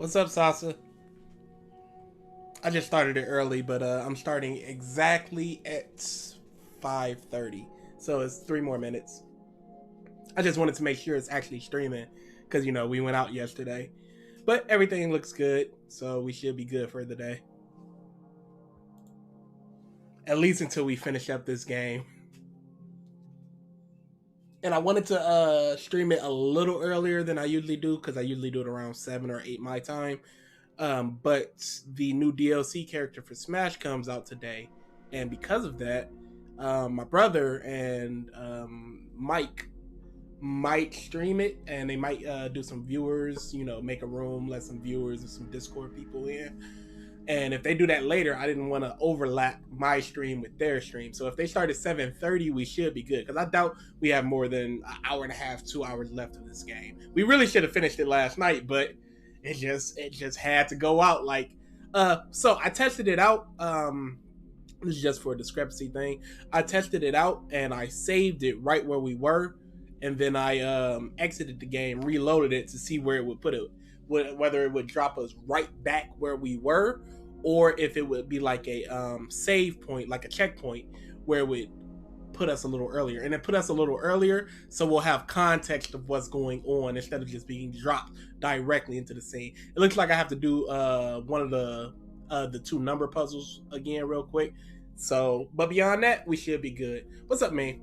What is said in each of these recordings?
What's up, Sasa? I just started it early, but I'm starting exactly at 5:30, so it's 3 more minutes. I just wanted to make sure it's actually streaming because we went out yesterday, but everything looks good, so we should be good for the day. At least until we finish up this game. And I wanted to stream it a little earlier than I usually do because I usually do it around 7 or 8 my time. But the new DLC character for Smash comes out today, and because of that, my brother and Mike might stream it, and they might do some viewers, make a room, let some viewers and some Discord people in. And if they do that later, I didn't want to overlap my stream with their stream. So if they start at 7:30, we should be good. Because I doubt we have more than an hour and a half, 2 hours left of this game. We really should have finished it last night, but it just had to go out. So I tested it out. This is just for a discrepancy thing. I tested it out and I saved it right where we were, and then I exited the game, reloaded it to see where it would put it, whether it would drop us right back where we were, or if it would be like a save point, like a checkpoint, where it would put us a little earlier. And it put us a little earlier, so we'll have context of what's going on instead of just being dropped directly into the scene. It looks like I have to do one of the two number puzzles again real quick. So, but beyond that, we should be good. What's up, man?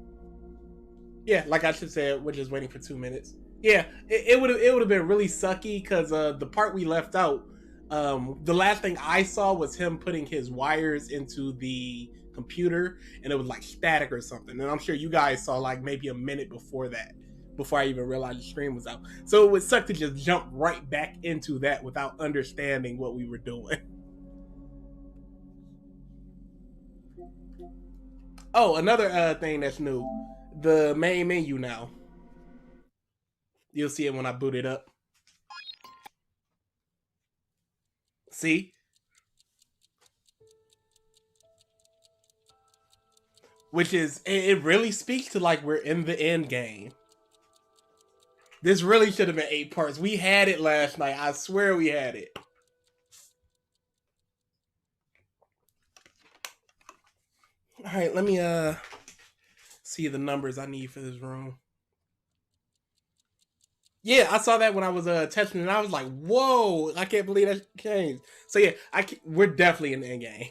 Yeah, like I should say, we're just waiting for 2 minutes. Yeah, it would have been really sucky because the part we left out, the last thing I saw was him putting his wires into the computer, and it was like static or something. And I'm sure you guys saw like maybe a minute before that, before I even realized the stream was out. So it would suck to just jump right back into that without understanding what we were doing. Oh, another thing that's new, the main menu now. You'll see it when I boot it up. See? Which is, it really speaks to like we're in the end game. This really should have been 8 parts. We had it last night. I swear we had it. All right, let me see the numbers I need for this room. Yeah, I saw that when I was testing it, and I was like, whoa, I can't believe that changed. So yeah, we're definitely in the end game.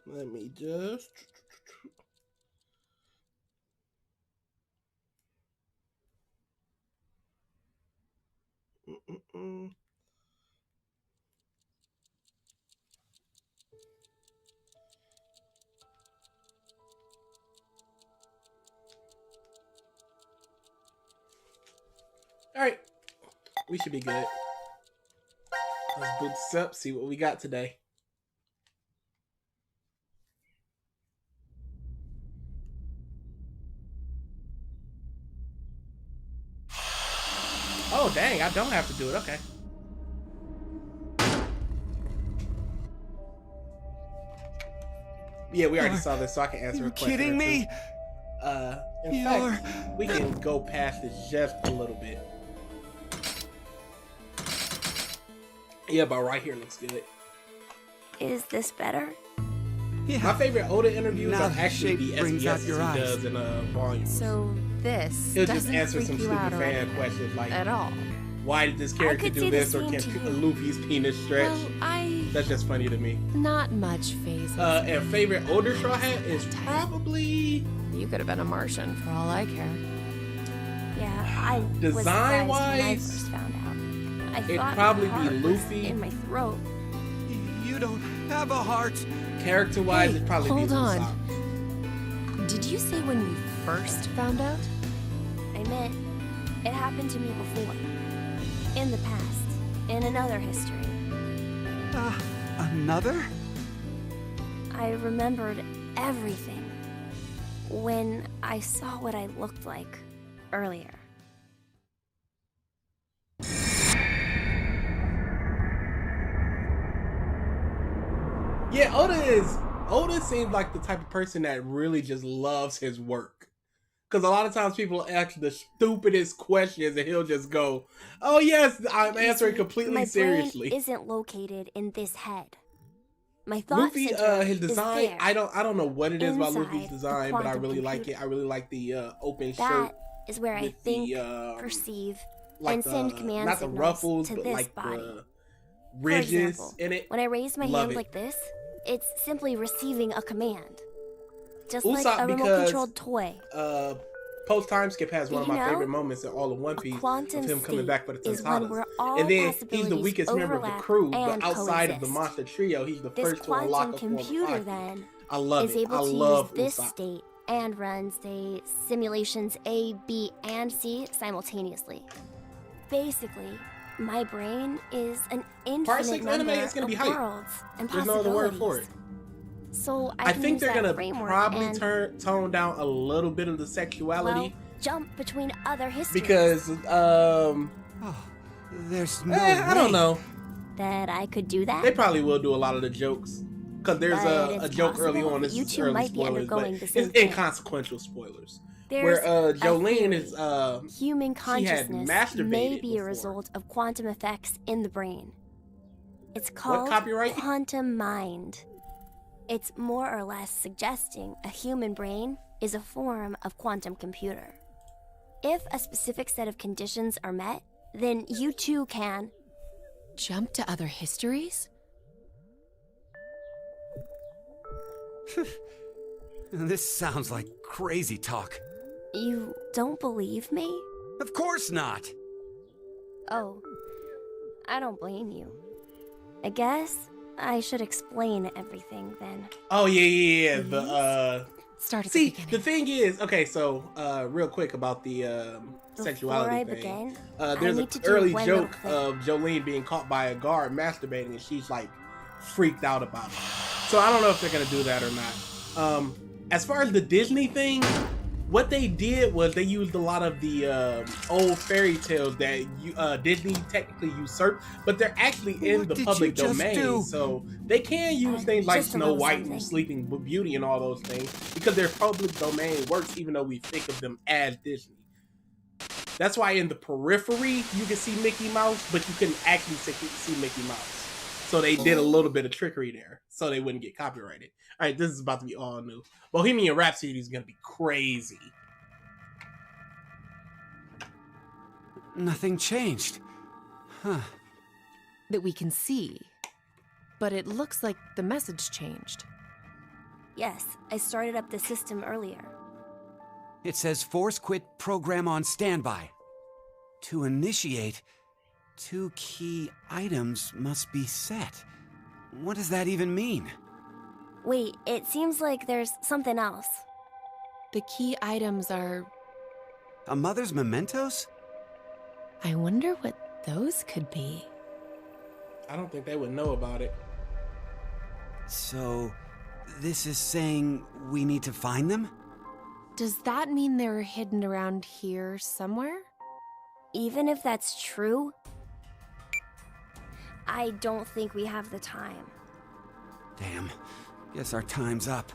Let me just... All right, we should be good. Let's boot this up, see what we got today. Oh, dang, I don't have to do it. Okay. Yeah, we already saw this, so I can answer a question. Are you kidding me? In fact, we can go past this just a little bit. Yeah, but right here looks good. Is this better? Yeah. My favorite Oda interviews are actually the SBSs he eyes. does in volumes. So this He'll doesn't just answer freak some you stupid out or fan anything questions like, at all. why did this character could do see the this, or same can to you. Luffy's penis stretch? Well, That's just funny to me. not much phases. And favorite Oda Straw Hat is probably... You could have been a Martian for all I care. Yeah, I was surprised when I Design-wise, first found out. I it'd thought probably my be heart was Luffy. in my throat. You don't have a heart. Character-wise, Hey, it'd probably be hold on. Usopp. Did you say when you first found out? I meant it happened to me before. In the past. In another history. Another? I remembered everything when I saw what I looked like earlier. Yeah, Oda seems like the type of person that really just loves his work. Because a lot of times people ask the stupidest questions and he'll just go, "Oh yes, I'm answering completely seriously." My brain isn't located in this head. My thought Luffy, center his is design, there, I don't know what it is about Luffy's inside the design, but I quantum really like computer. it. I really like the open shirt That is where I with think, the perceive, like and send command not the signals ruffles, to but this like body. the For ridges example, in it. when I raise my Love hand it. like this, it's simply receiving a command. Just like Usopp, a because, remote-controlled toy. Post time skip has one of You my know, favorite moments in all of One A Piece quantum of him coming state back for the is when Tentatas. where all And then he's the possibilities weakest member of the overlap crew, but and outside of the coexist. monster trio, he's the This first to unlock quantum a form of computer Haki. then I love is it. able I to love use this Usopp. state and run, say, simulations A, B, and C simultaneously. Basically, my brain is an infinite 6 number anime is gonna be of hype. worlds and There's no other word for it. So I can think use they're that gonna framework probably and, tone down a little bit of the sexuality well, jump between other histories. because Oh, there's no way. I don't know. That I could do that? They probably will do a lot of the jokes because there's But a it's joke early possible on. that This you is two early might be spoilers, but undergoing the same it's thing. inconsequential spoilers. There's Where a Jolene theory. is Human she had consciousness masturbated may be before. a result of quantum effects in the brain. It's called copyright? quantum mind. It's more or less suggesting a human brain is a form of quantum computer. If a specific set of conditions are met, then you too can. Jump to other histories? This sounds like crazy talk. You don't believe me? Of course not. Oh, I don't blame you. I guess I should explain everything then. Oh yeah. The Start at see, the the beginning. thing is, okay, so real quick about the sexuality Before I thing. begin, There's I an need to do early one joke little of Jolene being caught by a guard masturbating, and she's like freaked out about it. So I don't know if they're gonna do that or not. As far as the Disney thing, what they did was they used a lot of the old fairy tales that Disney technically usurped, but they're actually in What the did public you just domain. do? So they can use things like just a Snow little White something. and Sleeping Beauty and all those things because their public domain works, even though we think of them as Disney. That's why in the periphery you can see Mickey Mouse, but you couldn't actually see Mickey Mouse. So they did a little bit of trickery there, so they wouldn't get copyrighted. All right, this is about to be all new. Bohemian Rhapsody is gonna be crazy. Nothing changed. Huh. That we can see. But it looks like the message changed. Yes, I started up the system earlier. It says force quit program on standby. To initiate, 2 key items must be set. What does that even mean? Wait, it seems like there's something else. The key items are... A mother's mementos? I wonder what those could be. I don't think they would know about it. So, this is saying we need to find them? Does that mean they're hidden around here somewhere? Even if that's true, I don't think we have the time. Damn. Guess our time's up.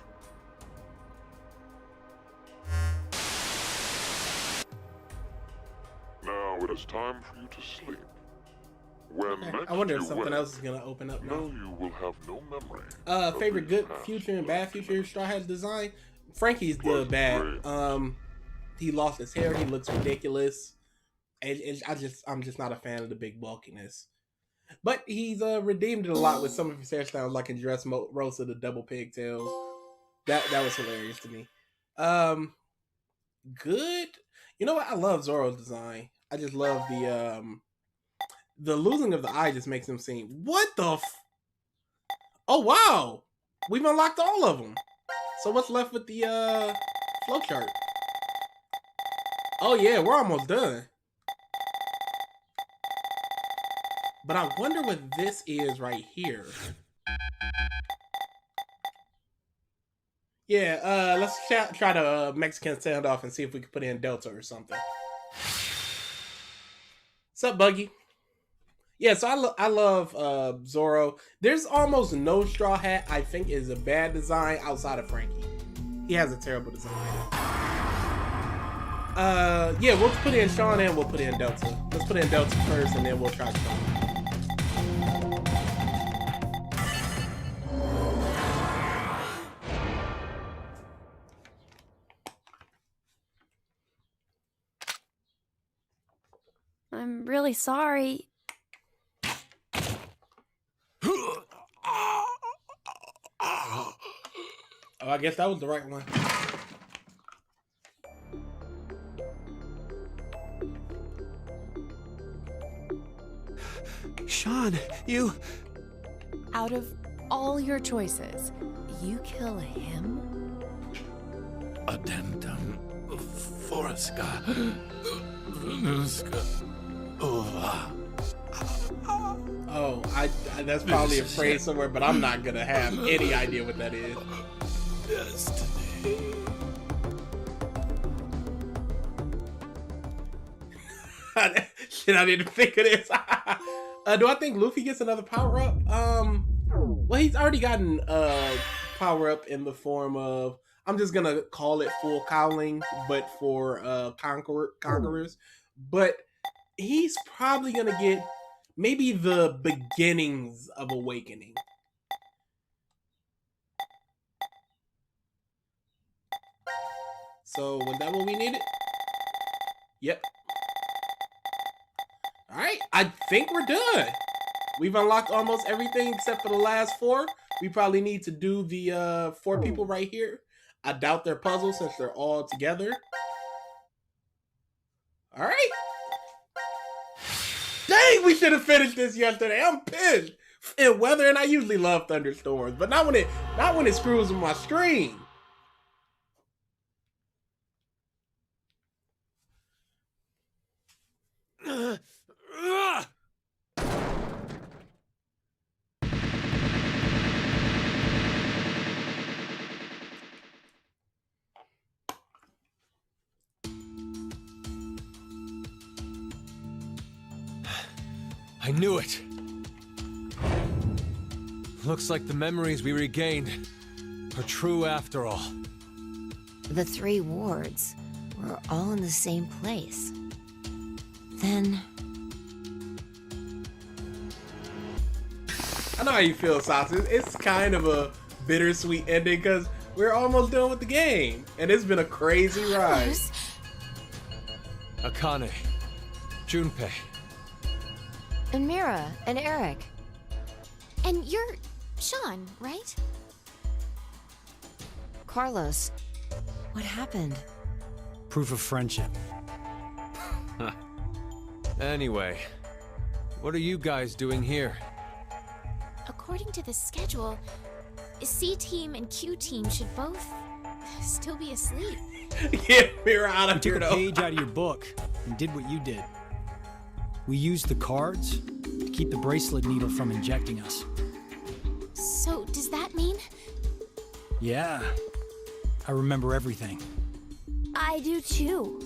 Now it is time for you to sleep. When Okay, next I wonder if you something wake, else is gonna open up know now. you will have no memory. of Favorite these good past future and bad future years. Straw Hat design. Frankie's the Was bad. great. He lost his hair. He looks ridiculous. And I'm just not a fan of the big bulkiness. But he's redeemed it a lot with some of his hairstyles, like in Dressrosa, the double pigtails. That was hilarious to me. Good. You know what? I love Zoro's design. I just love the losing of the eye just makes him seem. What the? Oh wow, we've unlocked all of them. So what's left with the flowchart? Oh yeah, we're almost done. But I wonder what this is right here. Yeah, let's try the Mexican standoff and see if we can put in Delta or something. What's up, Buggy? Yeah, so I love Zoro. There's almost no Straw Hat I think is a bad design outside of Frankie. He has a terrible design. Yeah, we'll put in Sean and we'll put in Delta. Let's put in Delta first and then we'll try Sean. I'm really sorry. Oh, I guess that was the right one. Sean, you... Out of all your choices, you kill him? Addendum Forska Venuska Ova. Oh, I that's probably a phrase somewhere, but I'm not gonna have any idea what that is. Destiny. Shit, I didn't think of this. Do I think Luffy gets another power up? Well, he's already gotten power up in the form of, I'm just gonna call it full cowling, but for conquerors. But he's probably gonna get maybe the beginnings of awakening. So was that what we needed? Yep. All right, I think we're done. We've unlocked almost everything except for the last 4. We probably need to do the 4 people right here. I doubt they're puzzles since they're all together. All right. Dang, we should have finished this yesterday. I'm pissed. And weather, and I usually love thunderstorms, but not when it screws with my stream. I knew it! Looks like the memories we regained are true after all. The 3 wards were all in the same place. Then... I know how you feel, Sauce. It's kind of a bittersweet ending because we're almost done with the game. And it's been a crazy ride. Akane, Junpei. And Mira, and Eric. And you're Sean, right? Carlos, what happened? Proof of friendship. Anyway, what are you guys doing here? According to the schedule, C-Team and Q-Team should both still be asleep. Get Mira out of We here, took a though. page out of your book and did what you did. We used the cards to keep the bracelet needle from injecting us. So, does that mean? Yeah, I remember everything. I do too.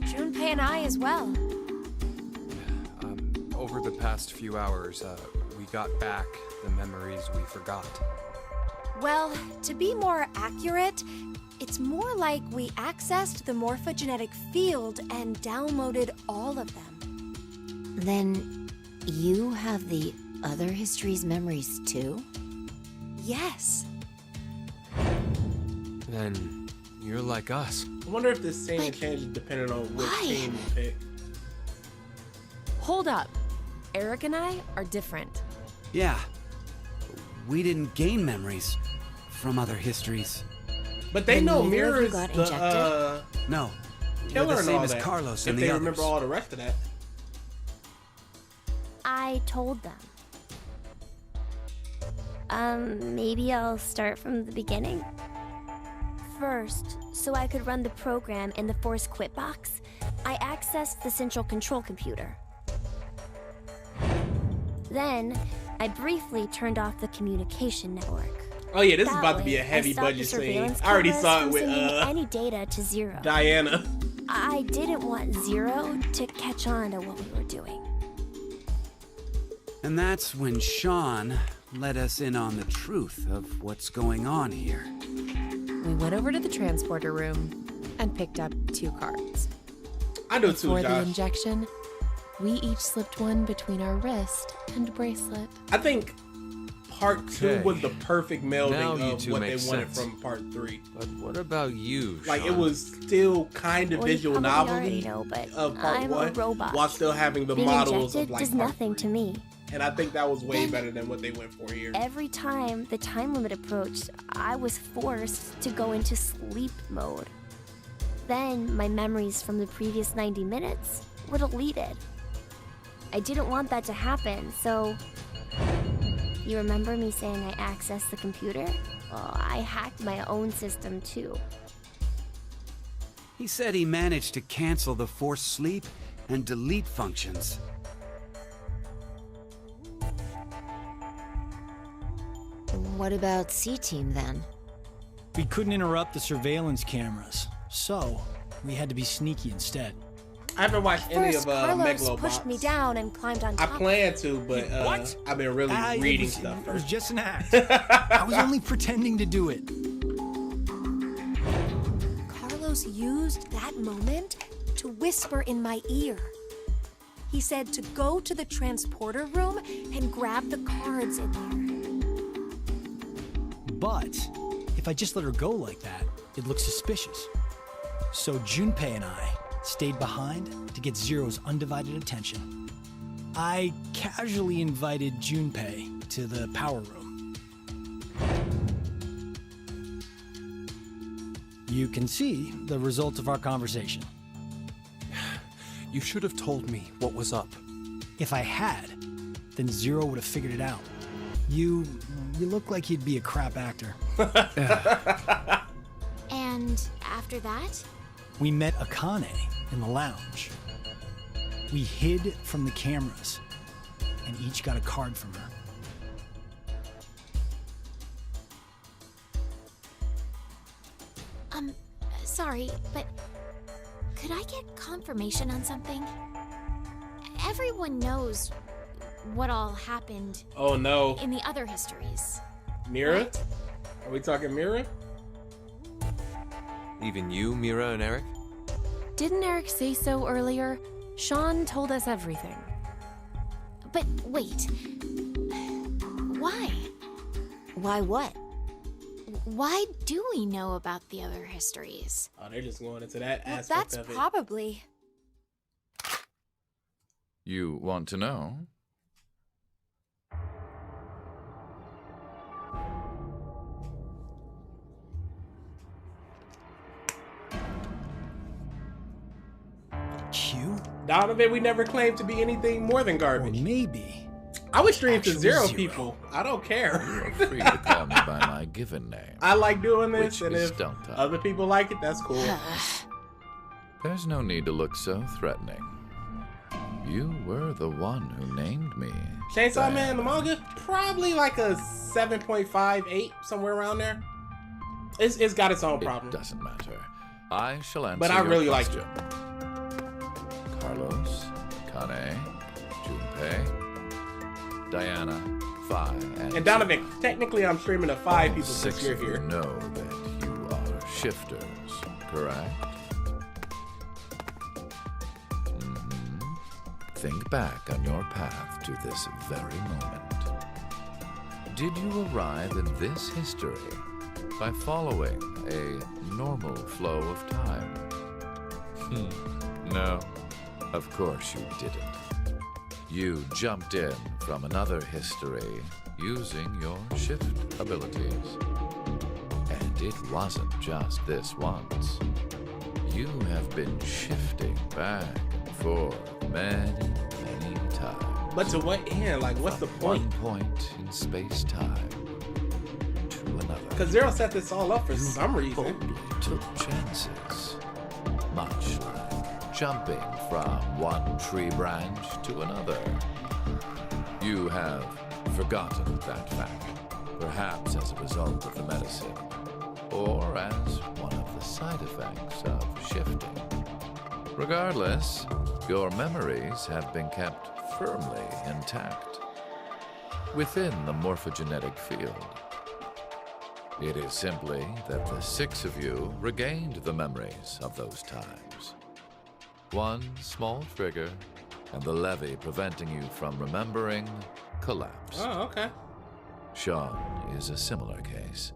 Junpei and I as well. Over the past few hours, we got back the memories we forgot. Well, to be more accurate, it's more like we accessed the morphogenetic field and downloaded all of them. Then, you have the other history's memories too? Yes. Then you're like us. I wonder if this scene changes depending on which team you pick. Hold up. Eric and I are different. Yeah. We didn't gain memories from other histories. But they know neither of you Mira's got the injected? No. killer We're the and same all as that. Carlos if and they the others. remember all the rest of that. I told them. Maybe I'll start from the beginning? First, so I could run the program in the Force Quit box, I accessed the central control computer. Then, I briefly turned off the communication network. Oh yeah, this is That about to be a way, heavy I stopped the budget scene. surveillance I already cameras saw it from with sending any data to Zero. Diana. I didn't want Zero to catch on to what we were doing. And that's when Sean let us in on the truth of what's going on here. We went over to the transporter room, and picked up 2 cards. I do Before too, the Josh. injection, we each slipped one between our wrist and bracelet. I think part 2 was the perfect Now melding you of two what they make wanted sense. from part 3. But what about you, Like, it Sean? was still kind of Well, you visual probably novelty already know, but of part I'm 1, a robot. while still having the Being models injected of like does part nothing 3. to me. And I think that was way better than what they went for here. Every time the time limit approached, I was forced to go into sleep mode. Then my memories from the previous 90 minutes were deleted. I didn't want that to happen, so... You remember me saying I accessed the computer? Well, I hacked my own system too. He said he managed to cancel the forced sleep and delete functions. What about C-Team then? We couldn't interrupt the surveillance cameras, so we had to be sneaky instead. I haven't watched any First, of Carlos Megalobox. pushed me down and climbed on I top. plan to, but What? I've been really reading stuff It was first. just an act. I was only pretending to do it. Carlos used that moment to whisper in my ear. He said to go to the transporter room and grab the cards in there. But if I just let her go like that, it looks suspicious. So Junpei and I stayed behind to get Zero's undivided attention. I casually invited Junpei to the power room. You can see the result of our conversation. You should have told me what was up. If I had, then Zero would have figured it out. You look like you'd be a crap actor. And after that? We met Akane in the lounge. We hid from the cameras and each got a card from her. Sorry, but could I get confirmation on something? Everyone knows what all happened Oh no. in the other histories. Mira? Are we talking Mira? Even you, Mira and Eric? Didn't Eric say so earlier? Sean told us everything. But wait. Why? Why what? Why do we know about the other histories? Oh, they're just going into that Well, aspect that's of it. probably. You want to know? Q? Donovan, we never claimed to be anything more than Or garbage. maybe I would stream to actually zero Zero. people. I don't care. You're free to call me by my given name. I like doing this, Which and is if Delta. other people like it, that's cool. There's no need to look so threatening. You were the one who named me. Chainsaw Man, Diana. the manga, probably like a 7.5, 8, somewhere around there. It's got its own It problem. doesn't matter. I shall answer But I your really like question. Carlos, Kane, Junpei, Diana, Phi, And Donovan, technically I'm streaming to 5 people six since you're of you here. know that you are shifters, correct? Think back on your path to this very moment. Did you arrive in this history by following a normal flow of time? No, of course you didn't. You jumped in from another history using your shift abilities. And it wasn't just this once. You have been shifting back and forth many times. But to what end? Like, what's the point? One point in space-time to another. Because Zero set this all up for some reason. Boldly took chances, much like jumping from one tree branch to another. You have forgotten that fact, perhaps as a result of the medicine, or as one of the side effects of shifting. Regardless, your memories have been kept firmly intact within the morphogenetic field. It is simply that the 6 of you regained the memories of those times. One small trigger, and the levee preventing you from remembering collapsed. Oh, okay. Sean is a similar case.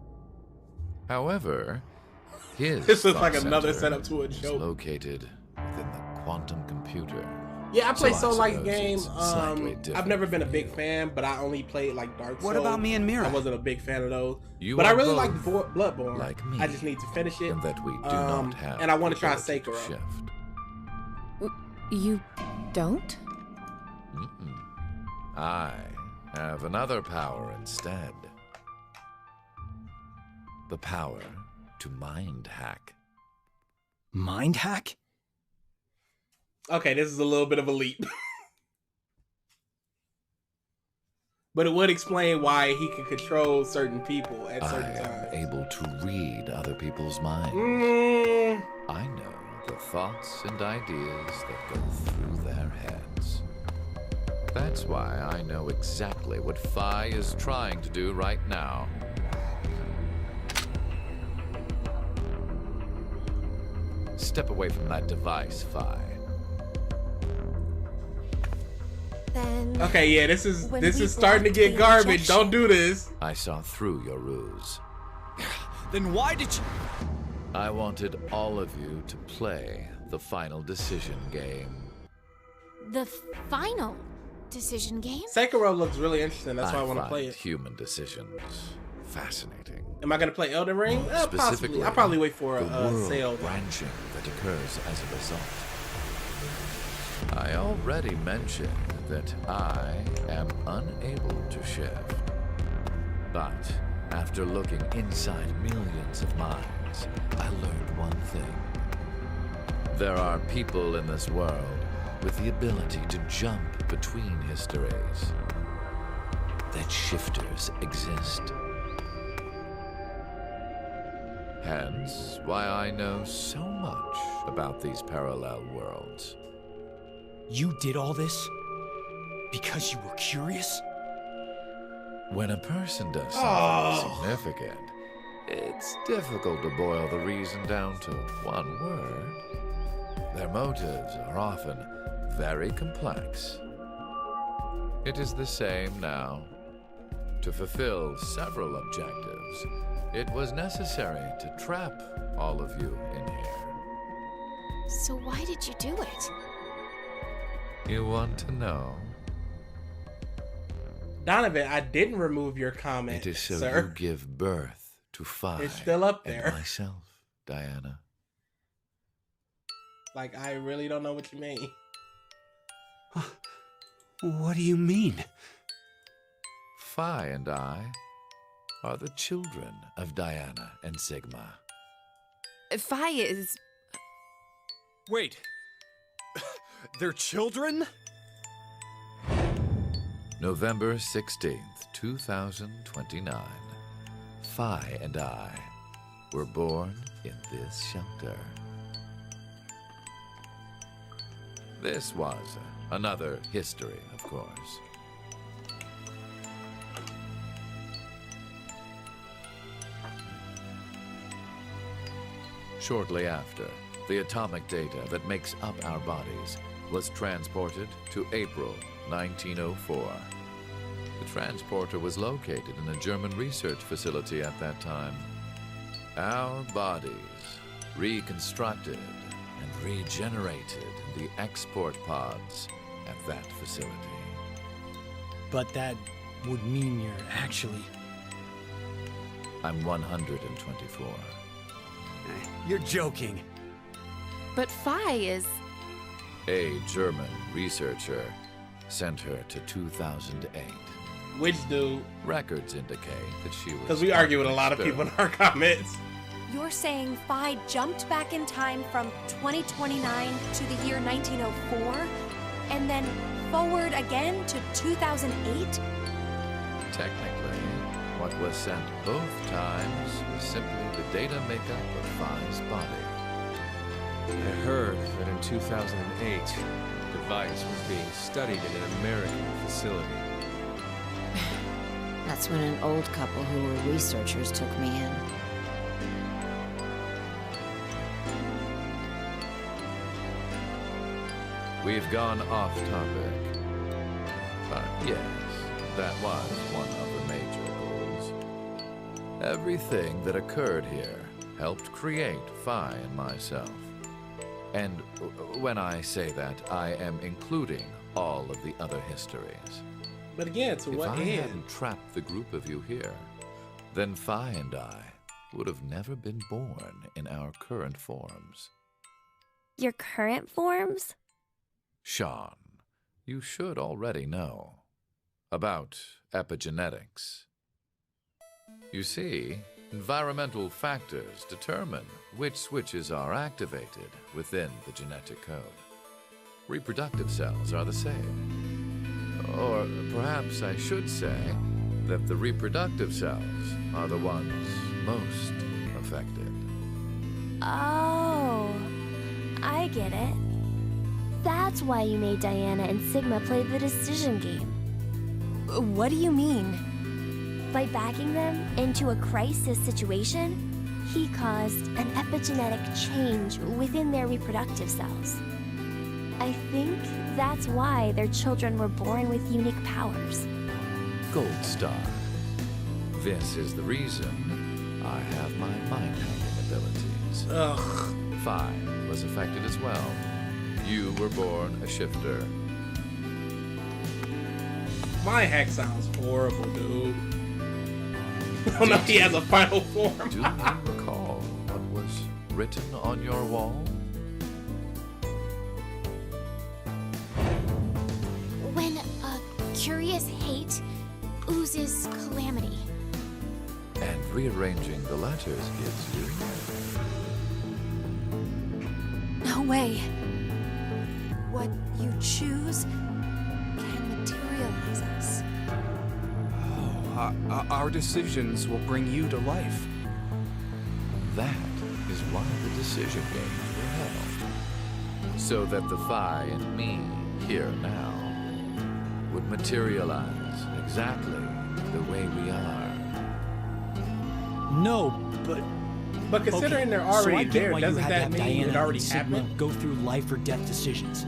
However, his This is thought like another center setup to a is joke. located within the quantum computer. Yeah, I play So I Soul Like suppose game. it's slightly I've different never been a for big you. fan, but I only played like Dark Souls. What about me and Mira? I wasn't a big fan of those. You but I are really both like Bloodborne. like me, I just need to finish it. and that we do not have and I want the to try ability to Sekiro. shift. You don't? Mm-mm. I have another power instead. The power to mind hack. Mind hack? Okay, this is a little bit of a leap. But it would explain why he can control certain people at I certain am times. able to read other people's minds. Mm, I know the thoughts and ideas that go through their heads. That's why I know exactly what Phi is trying to do right now. Step away from that device, Phi. Then. okay, yeah, this is When this we is starting to blocked get the garbage. injection- Don't do this. I saw through your ruse. Then why did you... I wanted all of you to play the final decision game. The final decision game? Sekiro looks really interesting. That's why I want to find play it. human decisions fascinating. Am I gonna play Elden Ring? Possibly. Specifically, I'll probably wait for the a world sale. branching that occurs as a result. I already mentioned that I am unable to shift. But after looking inside millions of minds, I learned one thing. There are people in this world with the ability to jump between histories. That shifters exist. Hence, why I know so much about these parallel worlds. You did all this because you were curious? When a person does something Oh. significant, it's difficult to boil the reason down to one word. Their motives are often very complex. It is the same now. To fulfill several objectives, it was necessary to trap all of you in here. So why did you do it? You want to know? Donovan, I didn't remove your comment, It is so sir. you give birth to Phi It's still up and there. myself, Diana. Like, I really don't know what you mean. What do you mean? Phi and I are the children of Diana and Sigma. Phi is... Wait. They're children? November 16th, 2029. Phi and I were born in this shelter. This was another history, of course. Shortly after, the atomic data that makes up our bodies was transported to April 1904. The transporter was located in a German research facility at that time. Our bodies reconstructed and regenerated in the export pods at that facility. But that would mean you're actually... I'm 124. You're joking. But Phi is... A German researcher sent her to 2008. Which dude? Records indicate that she was... Because we argue with a lot of people in our comments. You're saying Phi jumped back in time from 2029 to the year 1904, and then forward again to 2008? Technically, what was sent both times was simply the data makeup of Phi's body. I heard that in 2008, the device was being studied in an American facility. A That's when an old couple who were researchers took me in. We've gone off topic. But yes, that was one of the major goals. Everything that occurred here helped create Phi and myself. And when I say that, I am including all of the other histories. But again, to what end? If I hadn't end? trapped the group of you here, then Phi and I would have never been born in our current forms. Your current forms? Sean, you should already know about epigenetics. You see, environmental factors determine which switches are activated within the genetic code. Reproductive cells are the same. Or perhaps I should say that the reproductive cells are the ones most affected. Oh, I get it. That's why you made Diana and Sigma play the decision game. What do you mean? By backing them into a crisis situation, he caused an epigenetic change within their reproductive cells. I think that's why their children were born with unique powers. Gold Star. This is the reason I have my mind-hacking abilities. Ugh. Phi was affected as well. You were born a shifter. My hack sounds horrible, dude. Oh no, he has a final form. Do you recall what was written on your wall? When a curious hate oozes calamity. And rearranging the letters gives you... No way. What you choose can materialize us. Our decisions will bring you to life. That is why the decision games were held. So that the Phi and me, here now, would materialize exactly the way we are. No, But considering okay, they're so I already get there, why you doesn't had to that have mean Diana it already and Sigma happened? go through life or death decisions?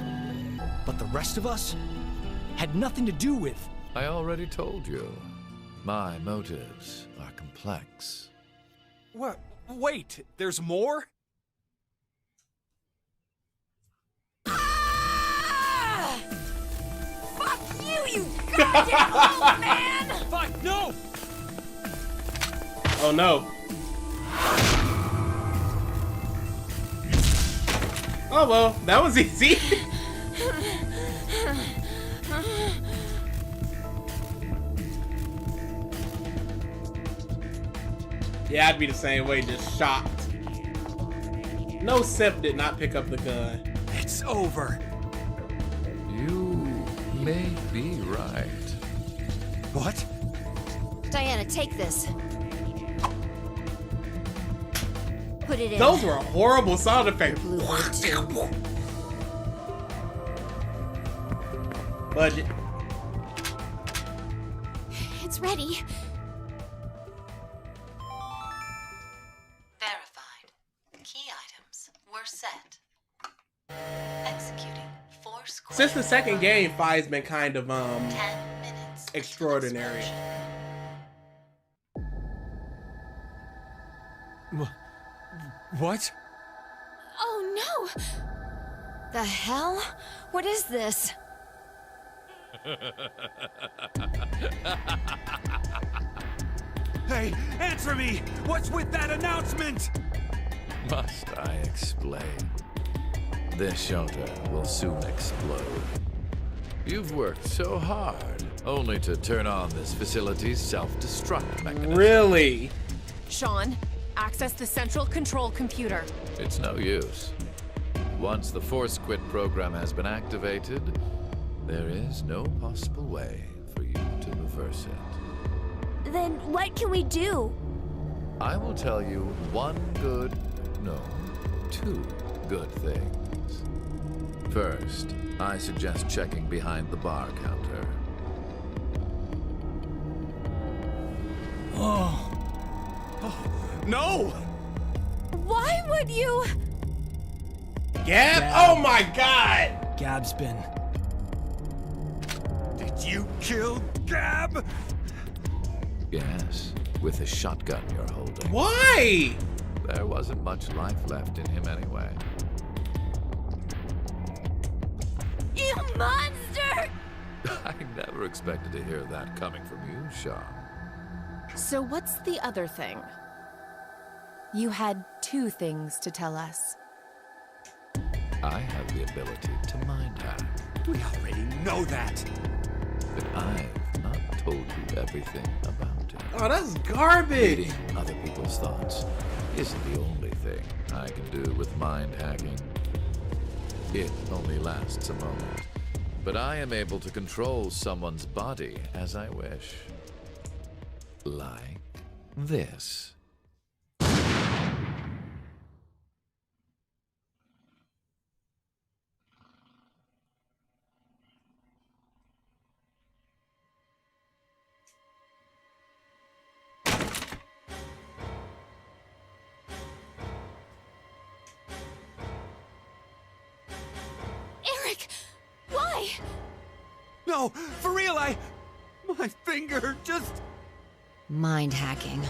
But the rest of us had nothing to do with... I already told you. My motives are complex. What? Wait, there's more? Fuck you goddamn old man! Fuck, no! Oh no. Oh well, that was easy. Yeah, I'd be the same way, just shocked. No, Sip did not pick up the gun. It's over. You may be right. What? Diana, take this. Put it in. Those were horrible sound effects. Budget. It's ready. Verified. Key items were set. Executing force. Since the second game, Phi's been kind of 10 minutes. extraordinary. What? Oh no! The hell? What is this? Hey, answer me! What's with that announcement? Must I explain? This shelter will soon explode. You've worked so hard, only to turn on this facility's self-destruct mechanism. Really? Sean, access the central control computer. It's no use. Once the Force Quit program has been activated, there is no possible way for you to reverse it. Then what can we do? I will tell you two good things. First, I suggest checking behind the bar counter. No! Why would you? Gab? Oh my god! Gab's been. Did you kill Gab? Yes, with the shotgun you're holding. Why? There wasn't much life left in him anyway. You monster! I never expected to hear that coming from you, Sean. So what's the other thing? You had 2 things to tell us. I have the ability to mind hack, We already know that. but I've not told you everything about it. Oh, that's garbage. Reading other people's thoughts isn't the only thing I can do with mind hacking. It only lasts a moment, but I am able to control someone's body as I wish. Like this. Eric, why? No, for real, my finger just... Mind hacking.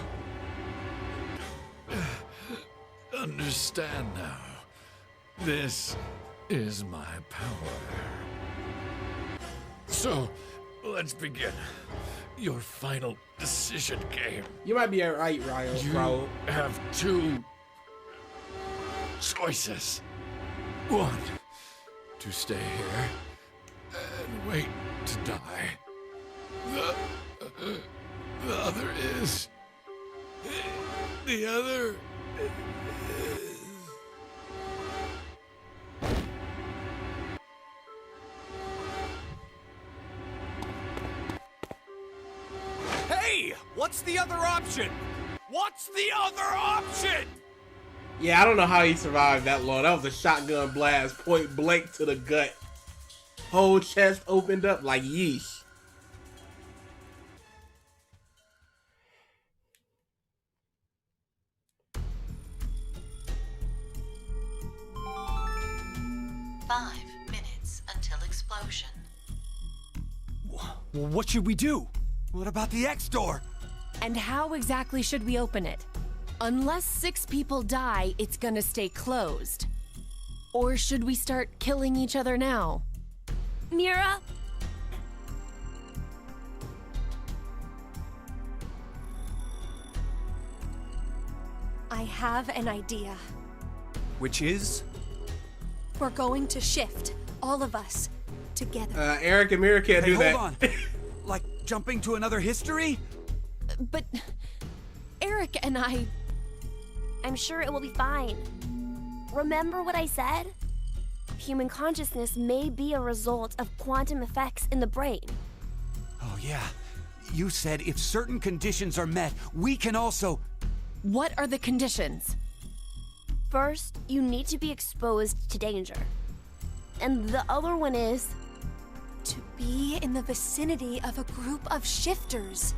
Understand now. This is my power. So, let's begin. Your final decision game. You might be right, Raul. You have 2 choices. 1, to stay here and wait to die. The other is... The other is... Hey! What's the other option? What's the other option? Yeah, I don't know how he survived that long. That was a shotgun blast, point blank to the gut. Whole chest opened up like yeesh. Five minutes until explosion. What should we do? What about the X door? And how exactly should we open it? Unless 6 people die, it's gonna stay closed. Or should we start killing each other now? Mira? I have an idea. Which is? We're going to shift, all of us, together. Eric and Mira can't do that. Hold on. Like jumping to another history? But Eric and I'm sure it will be fine. Remember what I said? Human consciousness may be a result of quantum effects in the brain. Oh yeah. You said if certain conditions are met, we can also... What are the conditions? First, you need to be exposed to danger. And the other one is... To be in the vicinity of a group of shifters.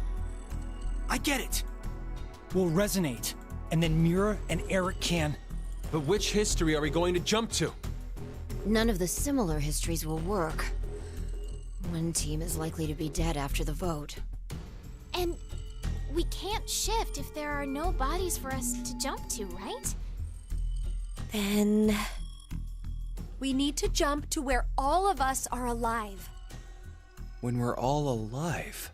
I get it. We'll resonate, and then Mira and Eric can... But which history are we going to jump to? None of the similar histories will work. One team is likely to be dead after the vote. And we can't shift if there are no bodies for us to jump to, right? Then... we need to jump to where all of us are alive. When we're all alive?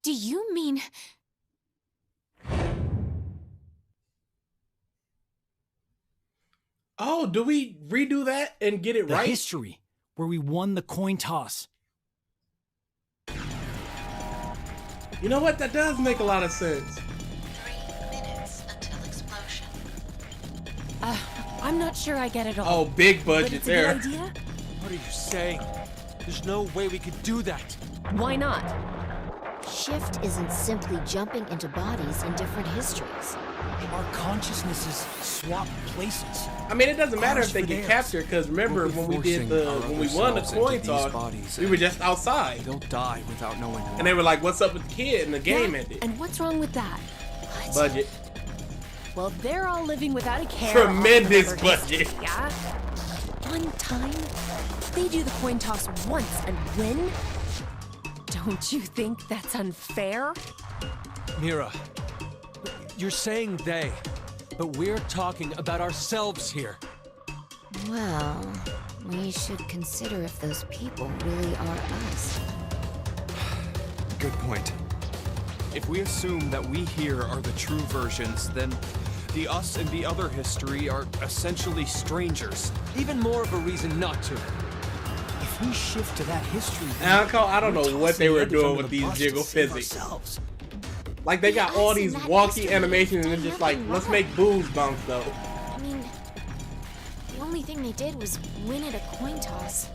Do you mean... Oh, do we redo that and get it The right? history, where we won the coin toss. You know what? That does make a lot of sense. 3 minutes until explosion. I'm not sure I get it all. Oh, big But budget it's a there. good idea? What are you saying? There's no way we could do that. Why not? shift isn't simply jumping into bodies in different histories. Our consciousnesses swap places. I mean, it doesn't matter Ours if they for get theirs. captured, because remember when we did when we won the coin toss, we were just outside. They'll die without knowing why. And they were like, "What's up with the kid?" And the game ended. And what's wrong with that? Budget. Well, they're all living without a care. Tremendous all budget. history, yeah? One time, they do the coin toss once and win? Don't you think that's unfair? Mira, you're saying they, but we're talking about ourselves here. Well, we should consider if those people really are us. Good point. If we assume that we here are the true versions, then the us in the other history are essentially strangers. Even more of a reason not to. If we shift to that history, I don't know what they were doing with these jiggle physics. Like, they got all these wonky animations, and it's just like, let's make boobs bounce though. I mean, the only thing they did was win at a coin toss.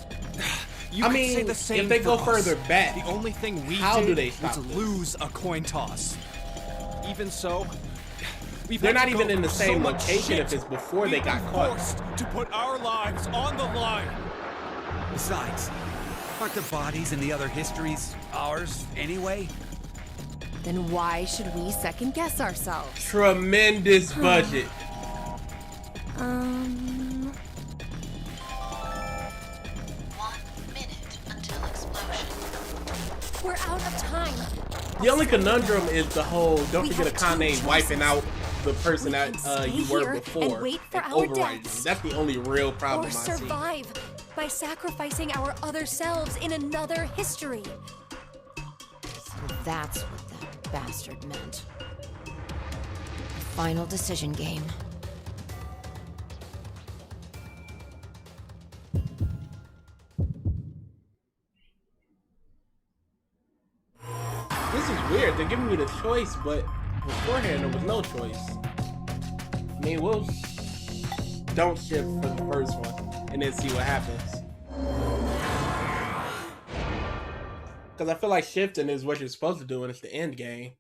You I could mean, say the same if they go for us. further back, the only thing we how did do they stop was this? lose a coin toss. Even so, we've They're had not to even go in the through same so much location shit. if it's before they We've got been caught. forced to put our lives on the line. Besides, aren't the bodies in the other histories ours anyway? Then why should we second guess ourselves? Tremendous budget. 1 minute until explosion. We're out of time. The only conundrum is the whole don't We forget have Akane two wiping out choices. the person that stay you were here before and wait for our overriding deaths. them. That's the only real problem Or I see. survive by sacrificing our other selves in another history. So that's what that bastard meant. Final decision game. This is weird. They're giving me the choice, but beforehand there was no choice. I mean, we'll don't shift for the first one and then see what happens. Because I feel like shifting is what you're supposed to do and it's the end game.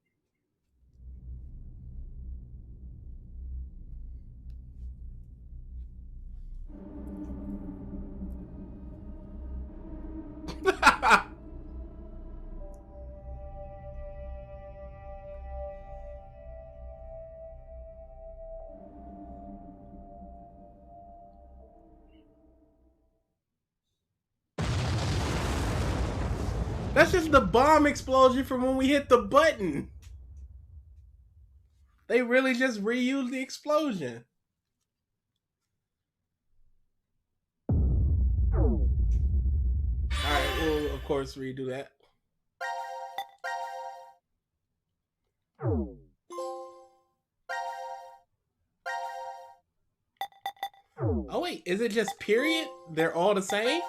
That's just the bomb explosion from when we hit the button. They really just reused the explosion. Alright, we'll of course redo that. Oh wait, is it just period? They're all the same?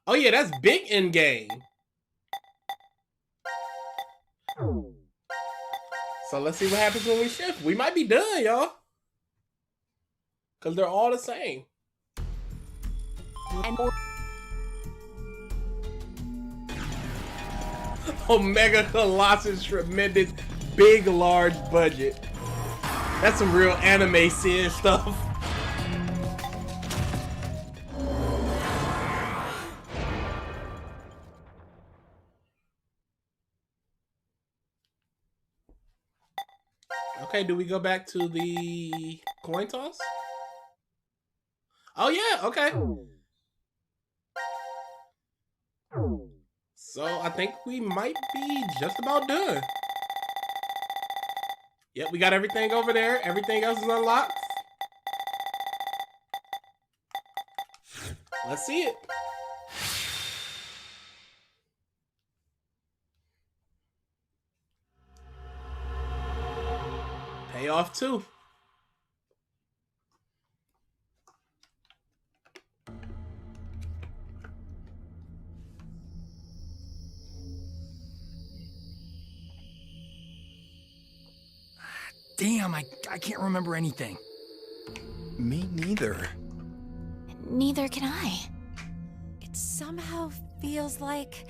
Oh yeah, that's big in game. So let's see what happens when we shift. We might be done, y'all. Because they're all the same. And Omega Colossus, tremendous, big, large budget. That's some real anime seeing stuff. Okay, do we go back to the coin toss? Oh yeah, okay. So I think we might be just about done. Yep, we got everything over there. Everything else is unlocked. Let's see it. Payoff 2. Damn, I can't remember anything. Me neither. Neither can I. It somehow feels like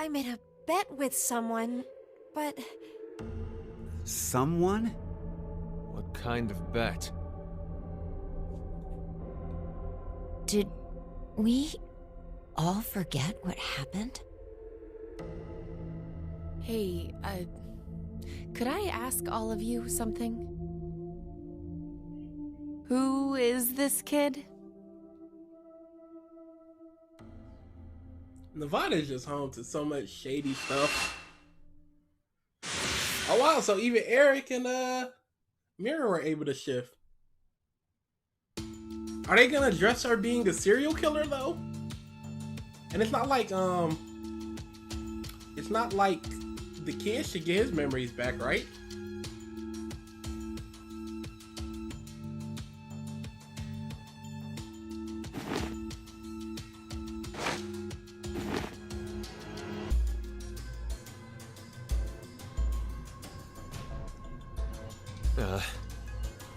I made a bet with someone, but... Someone? What kind of bet? Did we all forget what happened? Hey, could I ask all of you something? Who is this kid? Nevada's just home to so much shady stuff. Oh wow, so even Eric and Mira were able to shift. Are they gonna address her being a serial killer though? And it's not like the kid should get his memories back, right?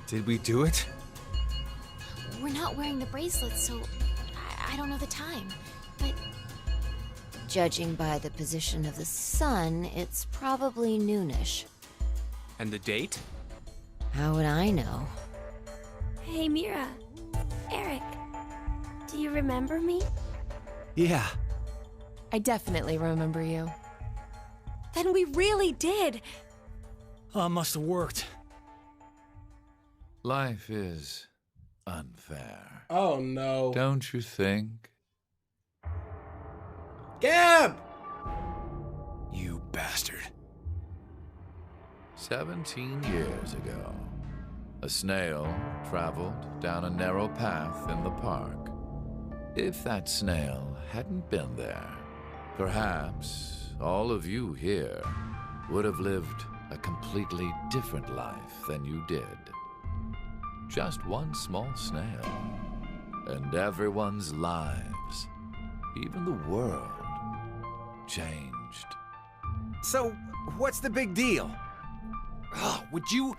Did we do it? We're not wearing the bracelets, so I don't know the time. But Judging by the position of the sun, it's probably noonish. And the date? How would I know? Hey, Mira. Eric. Do you remember me? Yeah. I definitely remember you. Then we really did. Must have worked. Life is unfair. Oh no. Don't you think? Gab! You bastard. 17 years ago, a snail traveled down a narrow path in the park. If that snail hadn't been there, perhaps all of you here would have lived a completely different life than you did. Just one small snail, and everyone's lives, even the world, changed. So, what's the big deal? Oh, would you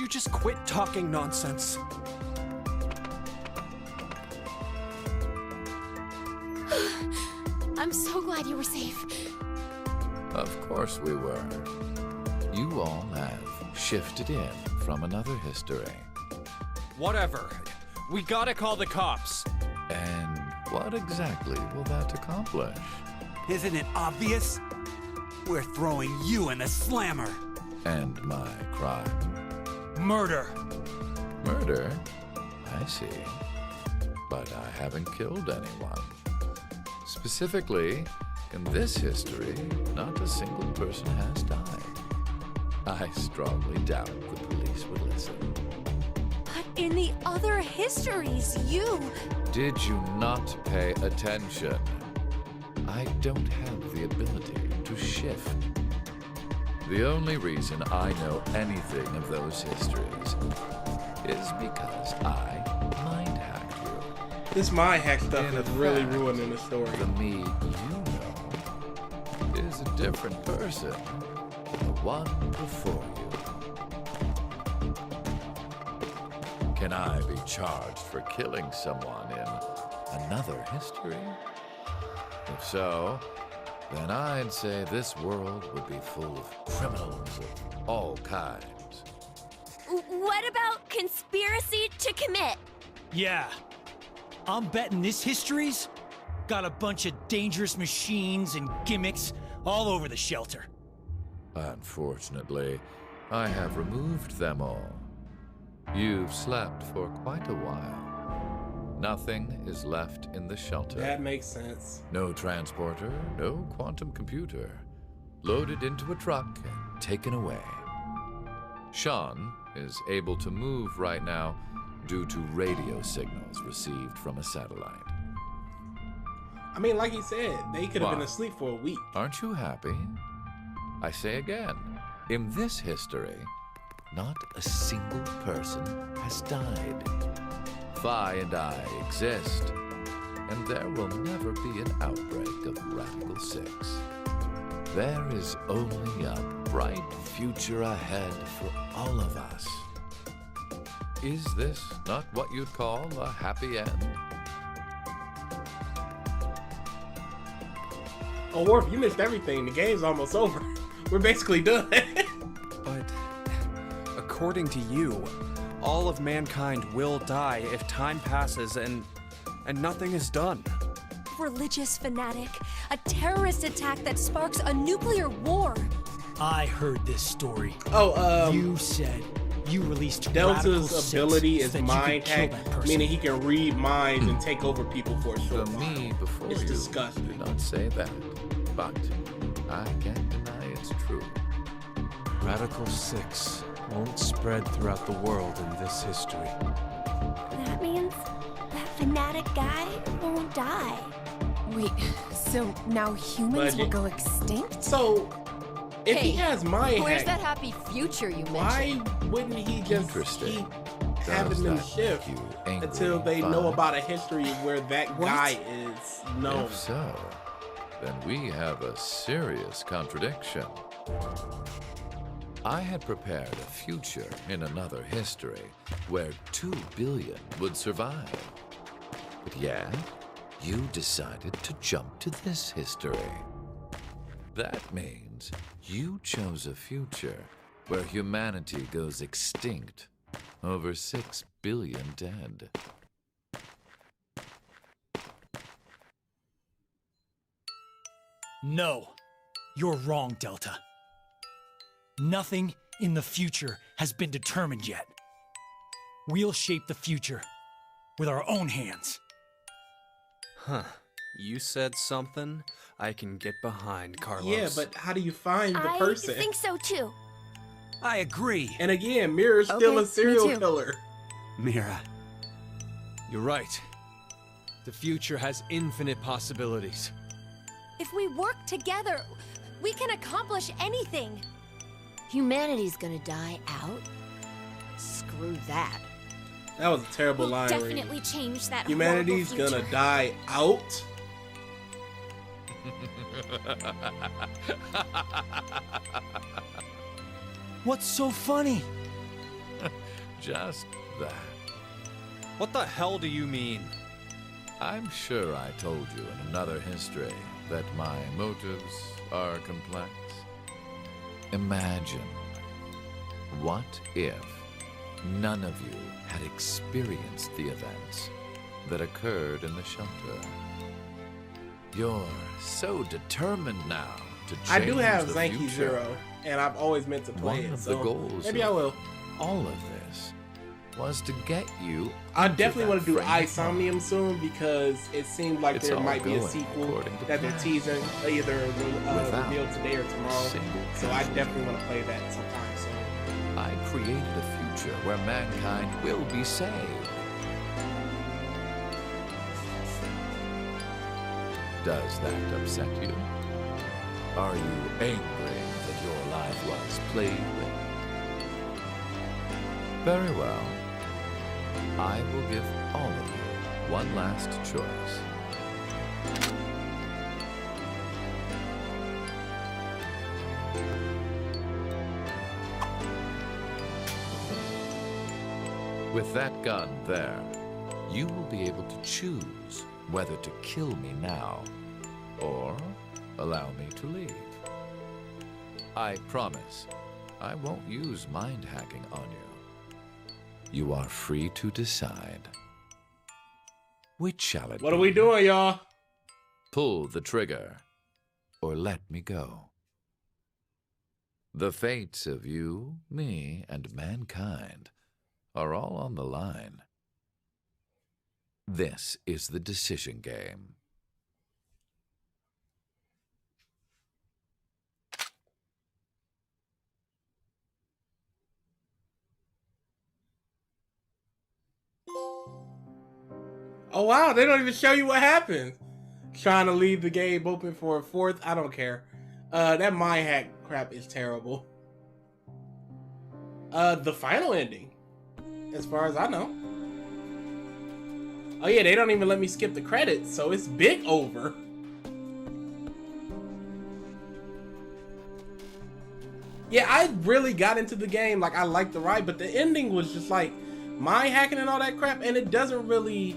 just quit talking nonsense? I'm so glad you were safe. Of course we were. You all have shifted in from another history. Whatever. We gotta call the cops. And what exactly will that accomplish? Isn't it obvious? We're throwing you in the slammer. And my crime? Murder. Murder? I see. But I haven't killed anyone. Specifically, in this history, not a single person has died. I strongly doubt the police would listen. But in the other histories, you... Did you not pay attention? I don't have the ability to shift. The only reason I know anything of those histories is because I mind hacked you. This mind hack stuff In is really effect, ruining the story. The me you know is a different person than the one before you. Can I be charged for killing someone in another history? If so, then I'd say this world would be full of criminals of all kinds. What about conspiracy to commit? Yeah. I'm betting this history's got a bunch of dangerous machines and gimmicks all over the shelter. Unfortunately, I have removed them all. You've slept for quite a while. Nothing is left in the shelter. That makes sense. No transporter, no quantum computer. Loaded into a truck and taken away. Sean is able to move right now due to radio signals received from a satellite. I mean, like he said, they could have been What? asleep for a week. Aren't you happy? I say again, in this history, not a single person has died. Phi and I exist, and there will never be an outbreak of Radical 6. There is only a bright future ahead for all of us. Is this not what you'd call a happy end? Oh, Worf, you missed everything. The game's almost over. We're basically done. But according to you, all of mankind will die if time passes and nothing is done. Religious fanatic, a terrorist attack that sparks a nuclear war. I heard this story. Oh, you said you released Delta's ability is mind hack, meaning he can read minds and take over people for a short while. Me before It's you disgusting. did not say that, but I can't deny it's true. Radical 6 won't spread throughout the world in this history. That means that fanatic guy won't die. Wait, so now humans will go extinct? So, if he has mind Where's hack, that happy future you mentioned? why wouldn't he just keep having them shift until they know about a history where that guy is known? If so, then we have a serious contradiction. I had prepared a future in another history where 2 billion would survive. But yet, you decided to jump to this history. That means you chose a future where humanity goes extinct, over 6 billion dead. No, you're wrong, Delta. Nothing in the future has been determined yet. We'll shape the future with our own hands. Huh. You said something I can get behind, Carlos. Yeah, but how do you find the person? I think so too. I agree. And again, Mira's still Okay, a serial me too. killer. Mira. You're right. The future has infinite possibilities. If we work together, we can accomplish anything. Humanity's gonna die out? Screw that. That was a terrible line. Reed. Definitely change that. Humanity's horrible gonna future. die out. What's so funny? Just that. What the hell do you mean? I'm sure I told you in another history that my motives are complex. Imagine, what if none of you had experienced the events that occurred in the shelter? You're so determined now to change I do have the Zanky future. Zero, and I've always meant to play One it. of So the goals maybe I of will. all of this was to get you. I into definitely that want to do frame of mind. iSomnium soon because it seemed like It's there all might be a going sequel according to that they're plan. teasing, either Without revealed today or tomorrow. single So I definitely want to play that sometime soon. I created a future where mankind will be saved. Does that upset you? Are you angry that your life was played with? Very well. I will give all of you one last choice. With that gun there, you will be able to choose whether to kill me now or allow me to leave. I promise I won't use mind hacking on you. You are free to decide. Which shall it What be? are we doing, y'all? Pull the trigger or let me go. The fates of you, me, and mankind are all on the line. This is the decision game. Oh wow, they don't even show you what happens. Trying to leave the game open for a fourth. I don't care. That mind hack crap is terrible. The final ending, as far as I know. Oh yeah, they don't even let me skip the credits, so it's big over. Yeah, I really got into the game. Like, I liked the ride, but the ending was just like mind hacking and all that crap, and it doesn't really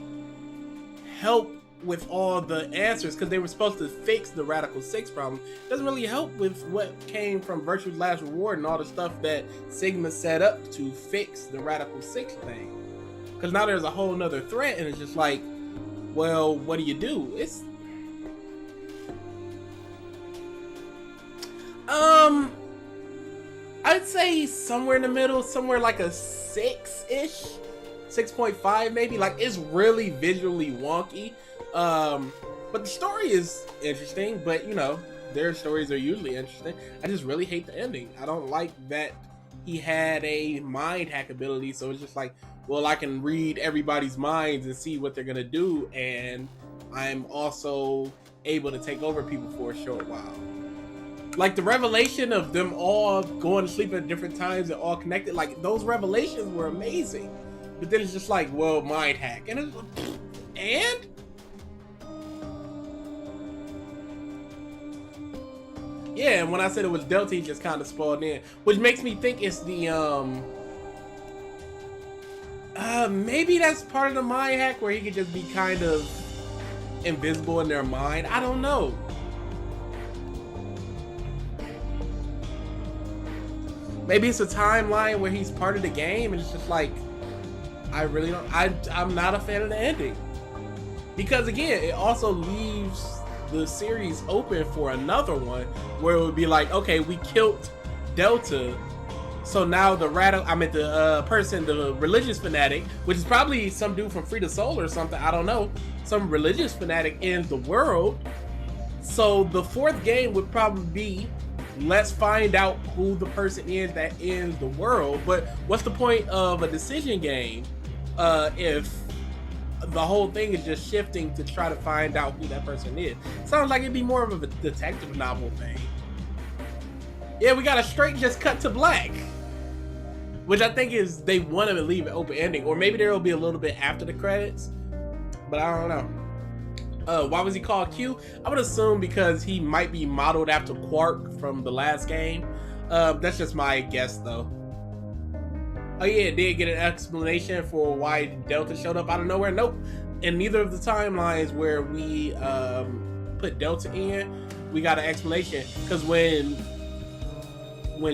help with all the answers because they were supposed to fix the Radical 6 problem. Doesn't really help with what came from Virtue's Last Reward and all the stuff that Sigma set up to fix the Radical 6 thing. Because now there's a whole nother threat, and it's just like, well, what do you do? It's I'd say somewhere in the middle, somewhere like a 6-ish, 6.5 maybe. Like, it's really visually wonky. But the story is interesting, but you know, their stories are usually interesting. I just really hate the ending. I don't like that he had a mind hack ability, so it's just like, well, I can read everybody's minds and see what they're gonna do, and I'm also able to take over people for a short while. Like the revelation of them all going to sleep at different times and all connected, like those revelations were amazing. But then it's just like, well, mind hack. And yeah, and when I said it was Delta, he just kind of spawned in, which makes me think it's the maybe that's part of the mind hack where he could just be kind of invisible in their mind. I don't know. Maybe it's a timeline where he's part of the game, and it's just like, I really don't. I'm not a fan of the ending, because again, it also leaves the series open for another one where it would be like, okay, we killed Delta, so now the the religious fanatic, which is probably some dude from Free the Soul or something, I don't know, some religious fanatic ends the world. So the fourth game would probably be, let's find out who the person is that ends the world. But what's the point of a decision game if the whole thing is just shifting to try to find out who that person is? Sounds like it'd be more of a detective novel thing. Yeah, we got a straight just cut to black, which I think is they want to leave an open ending, or maybe there will be a little bit after the credits, but I don't know. Why was he called Q? I would assume because he might be modeled after Quark from the last game. That's just my guess though. Oh yeah, it did get an explanation for why Delta showed up out of nowhere. Nope. In neither of the timelines where we put Delta in, we got an explanation. Because when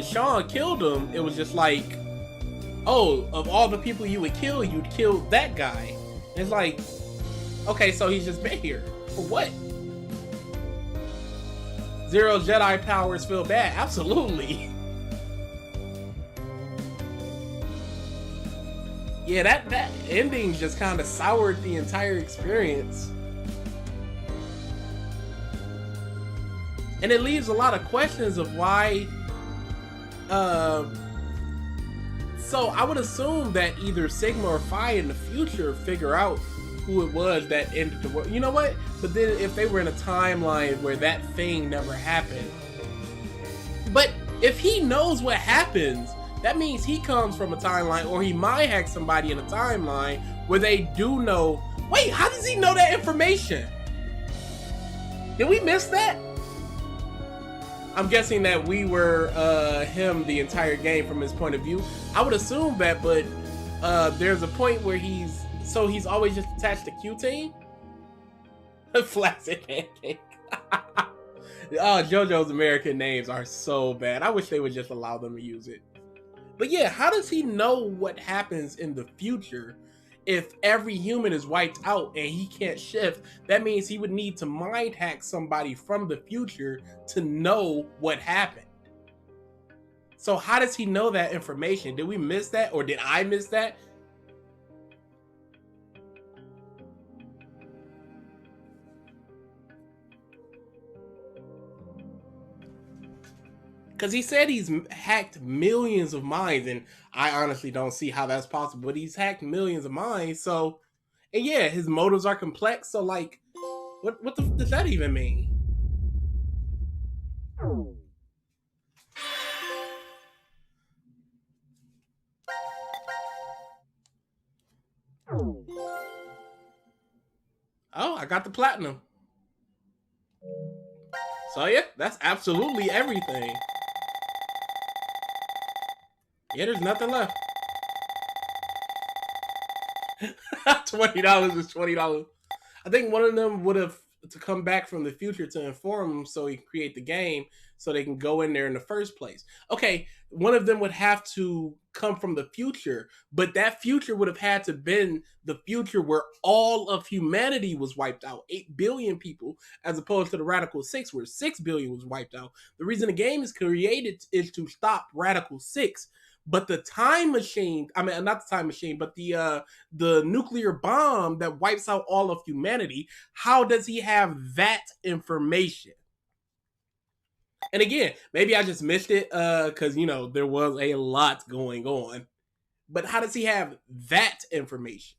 Sean killed him, it was just like, oh, of all the people you would kill, you'd kill that guy. And it's like, okay, so he's just been here. For what? Zero's Jedi powers feel bad? Absolutely. Yeah, that ending just kind of soured the entire experience. And it leaves a lot of questions of why... So I would assume that either Sigma or Phi in the future figure out who it was that ended the world. You know what? But then if they were in a timeline where that thing never happened. But if he knows what happens, that means he comes from a timeline, or he might hack somebody in a timeline where they do know. Wait, how does he know that information? Did we miss that? I'm guessing that we were him the entire game from his point of view. I would assume that, but there's a point where he's always just attached to Q-Team? Flaccid Pancake. Oh, JoJo's American names are so bad. I wish they would just allow them to use it. But yeah, how does he know what happens in the future if every human is wiped out and he can't shift? That means he would need to mind hack somebody from the future to know what happened. So how does he know that information? Did we miss that, or did I miss that? Because he said he's hacked millions of minds, and I honestly don't see how that's possible, but he's hacked millions of minds, so... And yeah, his motives are complex, so like, what does that even mean? Oh, I got the platinum. So yeah, that's absolutely everything. Yeah, there's nothing left. $20 is $20. I think one of them would have to come back from the future to inform him so he can create the game so they can go in there in the first place. Okay, one of them would have to come from the future, but that future would have had to been the future where all of humanity was wiped out, 8 billion people, as opposed to the Radical 6 where 6 billion was wiped out. The reason the game is created is to stop Radical 6. But the time machine, I mean, not the time machine, but the nuclear bomb that wipes out all of humanity, how does he have that information? And again, maybe I just missed it because, you know, there was a lot going on. But how does he have that information?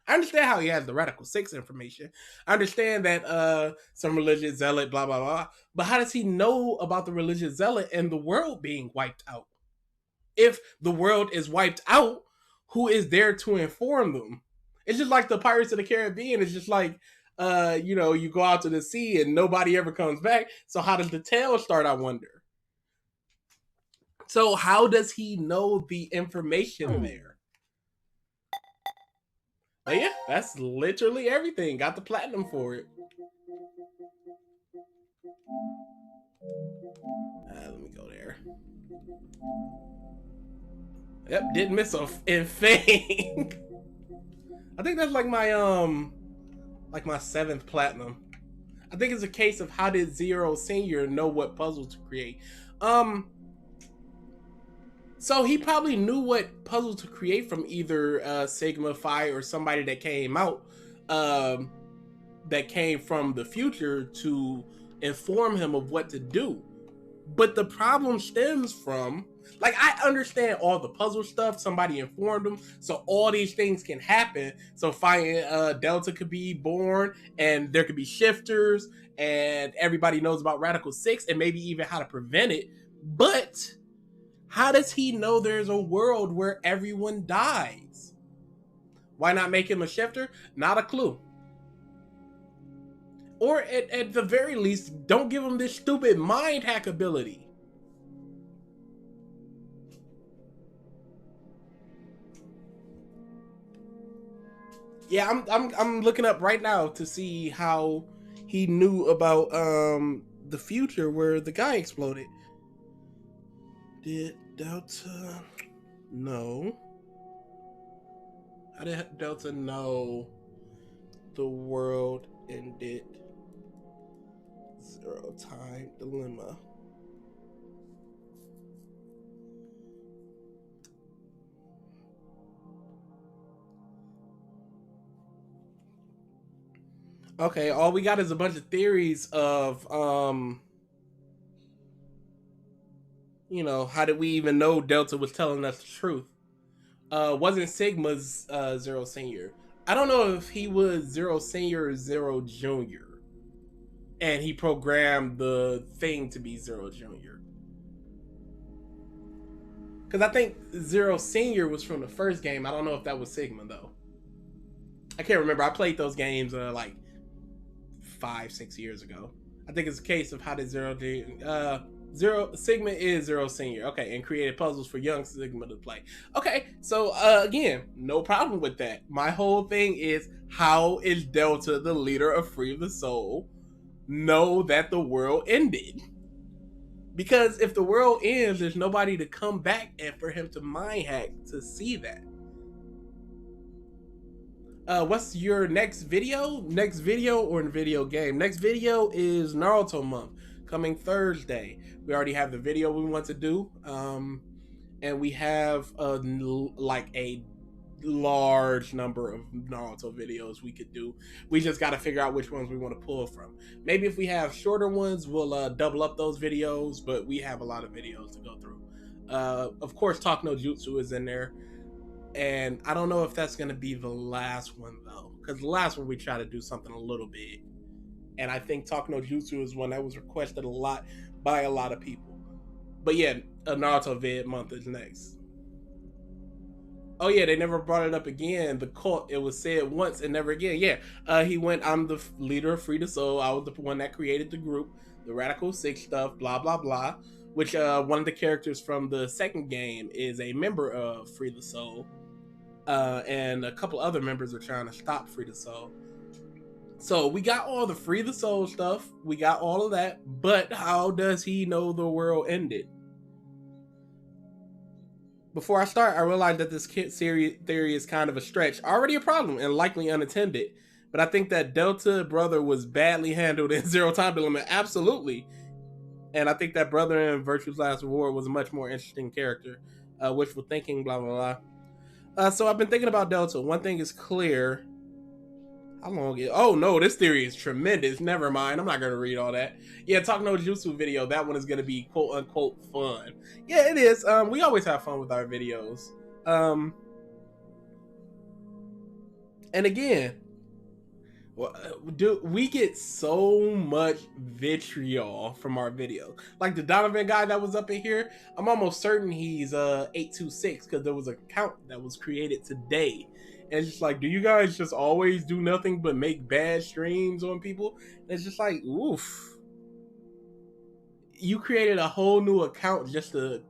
I understand how he has the Radical 6 information. I understand that some religious zealot, blah, blah, blah. But how does he know about the religious zealot and the world being wiped out? If the world is wiped out, who is there to inform them? It's just like the Pirates of the Caribbean. It's just like, you know, you go out to the sea and nobody ever comes back. So how does the tale start, I wonder? So how does he know the information there? But yeah, that's literally everything. Got the platinum for it. Let me go there. Yep, didn't miss a thing. I think that's like my 7th platinum. I think it's a case of how did Zero Senior know what puzzle to create. So he probably knew what puzzle to create from either Sigma, Phi, or somebody that came out that came from the future to inform him of what to do. But the problem stems from, like, I understand all the puzzle stuff. Somebody informed them, so all these things can happen. So Phi and Delta could be born, and there could be shifters, and everybody knows about Radical 6, and maybe even how to prevent it. But how does he know there's a world where everyone dies? Why not make him a shifter? Not a clue. Or at the very least, don't give him this stupid mind hack ability. Yeah, I'm looking up right now to see how he knew about the future where the guy exploded. Did Delta know? How did Delta know the world ended? Zero time dilemma. Okay, all we got is a bunch of theories of you know, how did we even know Delta was telling us the truth? Wasn't Sigma's Zero Senior. I don't know if he was Zero Senior or Zero Junior. And he programmed the thing to be Zero Junior. Because I think Zero Senior was from the first game. I don't know if that was Sigma, though. I can't remember. I played those games like 5-6 years ago. I think it's a case of how did Zero Sigma is Zero Senior. Okay, and created puzzles for young Sigma to play. Okay, so again, no problem with that. My whole thing is, how is Delta, the leader of Free the Soul, know that the world ended? Because if the world ends, there's nobody to come back and for him to mind hack to see that. What's your next video? Next video or in video game? Next video is Naruto month, coming Thursday. We already have the video we want to do, and we have like a large number of Naruto videos we could do. We just got to figure out which ones we want to pull from. Maybe if we have shorter ones, we'll double up those videos, but we have a lot of videos to go through. Of course, Talk No Jutsu is in there, and I don't know if that's going to be the last one, though, because the last one we try to do something a little big, and I think Talk No Jutsu is one that was requested a lot by a lot of people. But yeah, a Naruto vid month is next. Oh yeah, they never brought it up again. The cult, it was said once and never again. Yeah, he went, I'm the leader of Free the Soul. I was the one that created the group, the Radical 6 stuff, blah, blah, blah. Which one of the characters from the second game is a member of Free the Soul. And a couple other members are trying to stop Free the Soul. So we got all the Free the Soul stuff. We got all of that. But how does he know the world ended? Before I start, I realized that this kid theory is kind of a stretch. Already a problem and likely unattended. But I think that Delta Brother was badly handled in Zero Time Dilemma. Absolutely. And I think that Brother in Virtue's Last Reward was a much more interesting character. Wishful thinking, blah, blah, blah. So I've been thinking about Delta. One thing is clear. How long is... Oh, no, this theory is tremendous. Never mind. I'm not going to read all that. Yeah, Talk No Jutsu video. That one is going to be quote-unquote fun. Yeah, it is. We always have fun with our videos. And again, we get so much vitriol from our videos. Like the Donovan guy that was up in here, I'm almost certain he's 826 because there was an account that was created today. And it's just like, do you guys just always do nothing but make bad streams on people? And it's just like, oof. You created a whole new account just to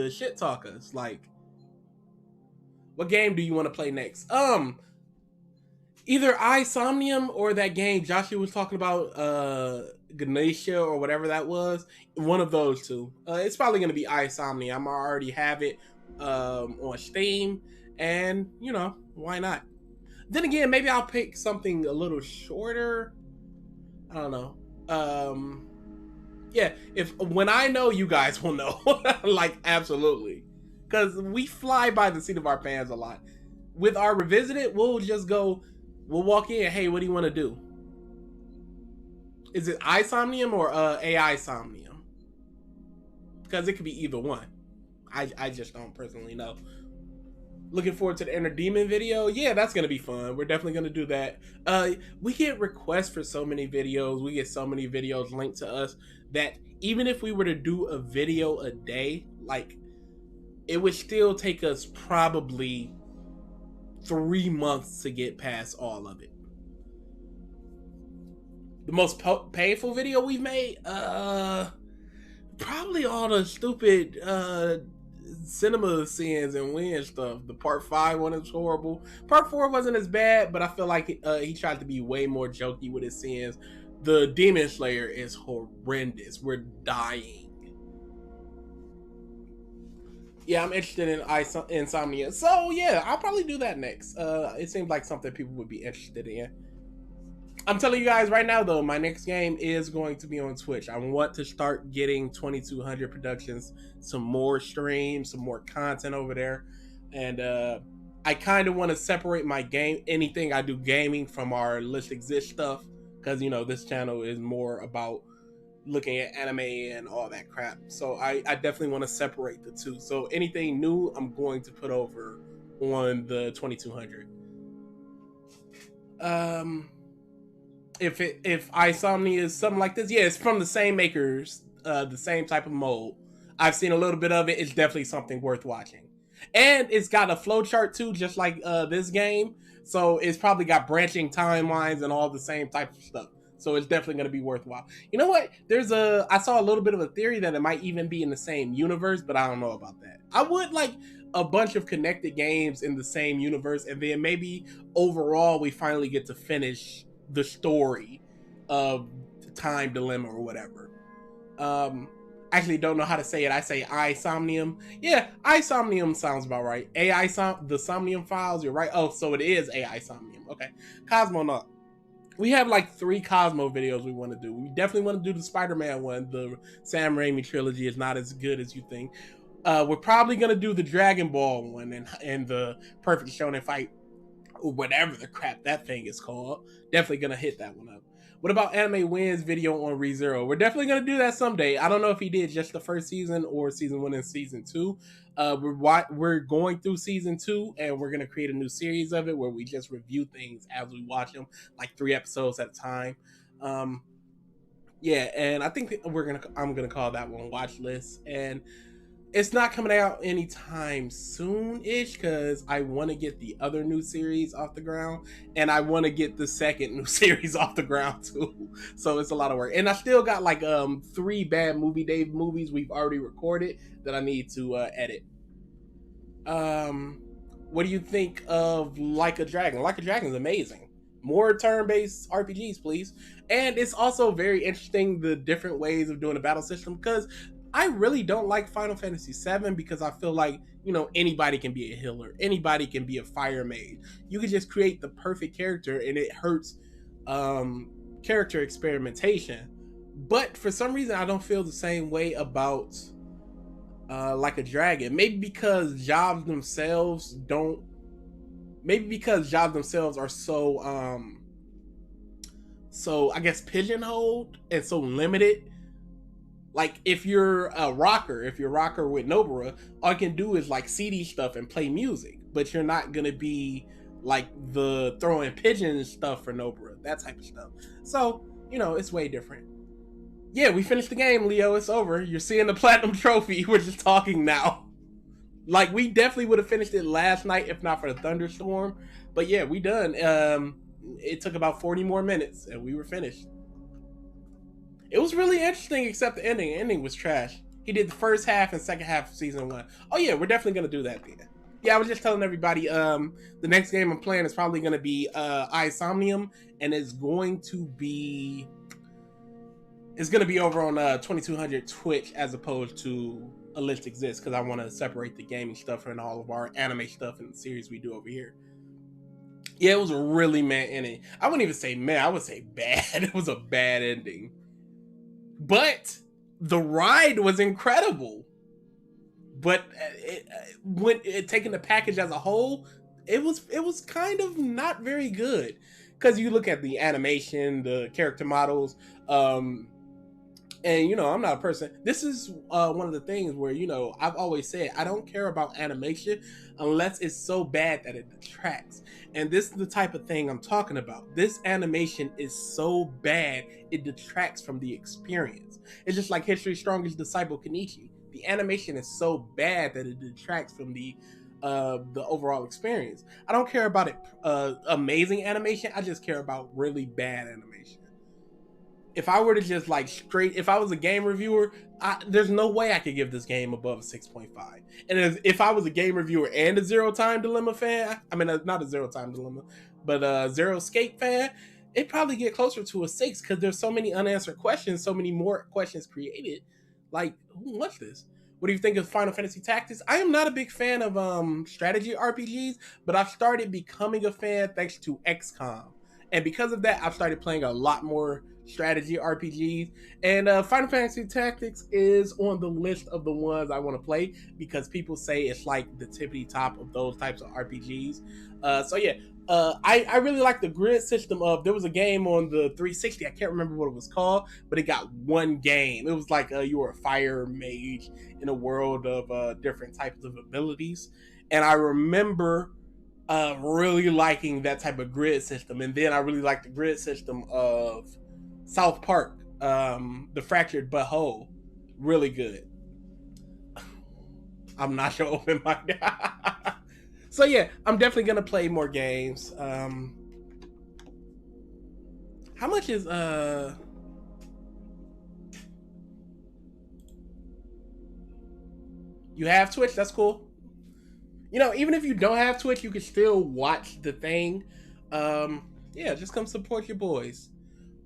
shit talk us. Like, what game do you want to play next? Either iSomnium or that game Joshua was talking about, Ganesha or whatever that was. One of those two. It's probably going to be iSomnium. I already have it on Steam. And, you know, why not? Then again, maybe I'll pick something a little shorter. I don't know. Yeah, when I know, you guys will know. Like, absolutely. Because we fly by the seat of our pants a lot. With our Revisited, we'll just go... We'll walk in, hey, what do you want to do? Is it iSomnium or AI Somnium? Because it could be either one. I just don't personally know. Looking forward to the Inner Demon video. Yeah, that's going to be fun. We're definitely going to do that. We get requests for so many videos. We get so many videos linked to us that even if we were to do a video a day, like, it would still take us probably 3 months to get past all of it. The most painful video we've made? Probably all the stupid cinema scenes and win stuff. The part 5 one is horrible. Part 4 wasn't as bad, but I feel like he tried to be way more jokey with his scenes. The Demon Slayer is horrendous. We're dying. Yeah, I'm interested in Insomnia. So yeah, I'll probably do that next. It seems like something people would be interested in. I'm telling you guys right now though, my next game is going to be on Twitch. I want to start getting 2200 Productions some more streams, some more content over there. And I kind of want to separate my anything I do gaming from our List Exist stuff. Because, you know, this channel is more about looking at anime and all that crap. So I definitely want to separate the two. So anything new, I'm going to put over on the 2200. If iSomnia is something like this, yeah, it's from the same makers, the same type of mold. I've seen a little bit of it. It's definitely something worth watching. And it's got a flowchart too, just like this game. So it's probably got branching timelines and all the same type of stuff. So it's definitely going to be worthwhile. You know what? I saw a little bit of a theory that it might even be in the same universe, but I don't know about that. I would like a bunch of connected games in the same universe, and then maybe overall we finally get to finish the story of Time Dilemma or whatever. Actually don't know how to say it. I say iSomnium. Yeah, iSomnium sounds about right. The Somnium Files, you're right. Oh, so it is iSomnium. Okay. Cosmonaut. We have like 3 Cosmo videos we want to do. We definitely want to do the Spider-Man one. The Sam Raimi trilogy is not as good as you think. We're probably going to do the Dragon Ball one and the Perfect Shonen Fight, or whatever the crap that thing is called. Definitely going to hit that one up. What about Anime Wins video on ReZero? We're definitely going to do that someday. I don't know if he did just the first season or season 1 and season 2. We're going through season 2 and we're going to create a new series of it where we just review things as we watch them, like 3 episodes at a time. Yeah, and I think I'm going to call that one Watch List. And it's not coming out anytime soon-ish because I want to get the other new series off the ground and I want to get the second new series off the ground too. So it's a lot of work. And I still got like 3 Bad Movie Day movies we've already recorded that I need to edit. What do you think of Like a Dragon? Like a Dragon is amazing. more turn-based RPGs, please. And it's also very interesting, the different ways of doing a battle system, because I really don't like Final Fantasy VII because I feel like, you know, anybody can be a healer, anybody can be a fire mage. You can just create the perfect character, and it hurts character experimentation. But for some reason, I don't feel the same way about Like a Dragon. Maybe because jobs themselves are so I guess pigeonholed and so limited. Like if you're a rocker with Nobara, all you can do is like CD stuff and play music, but you're not gonna be like the throwing pigeon stuff for Nobara, that type of stuff. So, you know, it's way different. Yeah, we finished the game, Leo. It's over. You're seeing the platinum trophy. We're just talking now. Like, we definitely would have finished it last night if not for the thunderstorm. But yeah, we done. It took about 40 more minutes and we were finished. It was really interesting, except the ending. The ending was trash. He did the first half and second half of season 1. Oh yeah, we're definitely gonna do that then. Yeah, I was just telling everybody, the next game I'm playing is probably gonna be Isomnium, and it's going to be over on 2200 Twitch as opposed to A List Exists, because I want to separate the gaming stuff and all of our anime stuff in the series we do over here. Yeah, it was a really meh ending. I wouldn't even say meh, I would say bad. It was a bad ending. But the ride was incredible. But taking the package as a whole, it was kind of not very good. Because you look at the animation, the character models, and, you know, I'm not a person. This is one of the things where, you know, I've always said I don't care about animation unless it's so bad that it detracts. And this is the type of thing I'm talking about. This animation is so bad it detracts from the experience. It's just like History's Strongest Disciple, Kenichi. The animation is so bad that it detracts from the overall experience. I don't care about it amazing animation. I just care about really bad animation. If I were to just like if I was a game reviewer, there's no way I could give this game above a 6.5. And if I was a game reviewer and a Zero Time Dilemma fan, I mean, not a Zero Time Dilemma, but a Zero Escape fan, it'd probably get closer to a 6 because there's so many unanswered questions, so many more questions created. Like, who wants this? What do you think of Final Fantasy Tactics? I am not a big fan of strategy RPGs, but I've started becoming a fan thanks to XCOM. And because of that, I've started playing a lot more strategy RPGs. And Final Fantasy Tactics is on the list of the ones I want to play because people say it's like the tippity top of those types of RPGs. So yeah, I really like the grid system of, there was a game on the 360, I can't remember what it was called, but it got one game. It was like you were a fire mage in a world of different types of abilities. And I remember really liking that type of grid system. And then I really liked the grid system of South Park, The Fractured But Whole. Really good. I'm not sure open minded. So yeah, I'm definitely gonna play more games. How much is you have Twitch? That's cool. You know, even if you don't have Twitch, you can still watch the thing. Yeah, just come support your boys.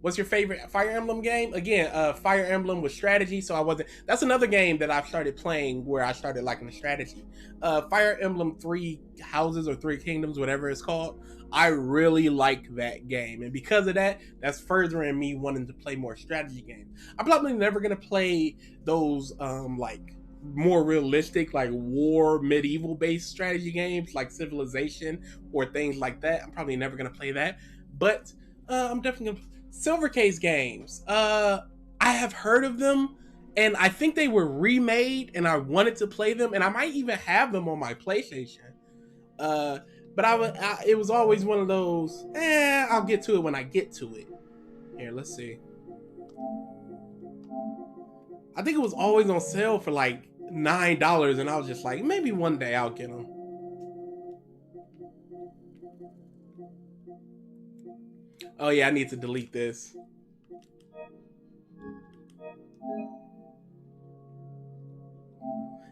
What's your favorite Fire Emblem game? Again, Fire Emblem was strategy, so that's another game that I've started playing where I started liking the strategy. Fire Emblem 3 Houses or 3 Kingdoms, whatever it's called, I really like that game. And because of that, that's furthering me wanting to play more strategy games. I'm probably never going to play those like more realistic, like war, medieval-based strategy games like Civilization or things like that. I'm probably never going to play that. But I'm definitely going to Silvercase games. I have heard of them, and I think they were remade, and I wanted to play them, and I might even have them on my PlayStation. But it was always one of those, I'll get to it when I get to it. Here, let's see. I think it was always on sale for like $9, and I was just like, maybe one day I'll get them. Oh yeah, I need to delete this.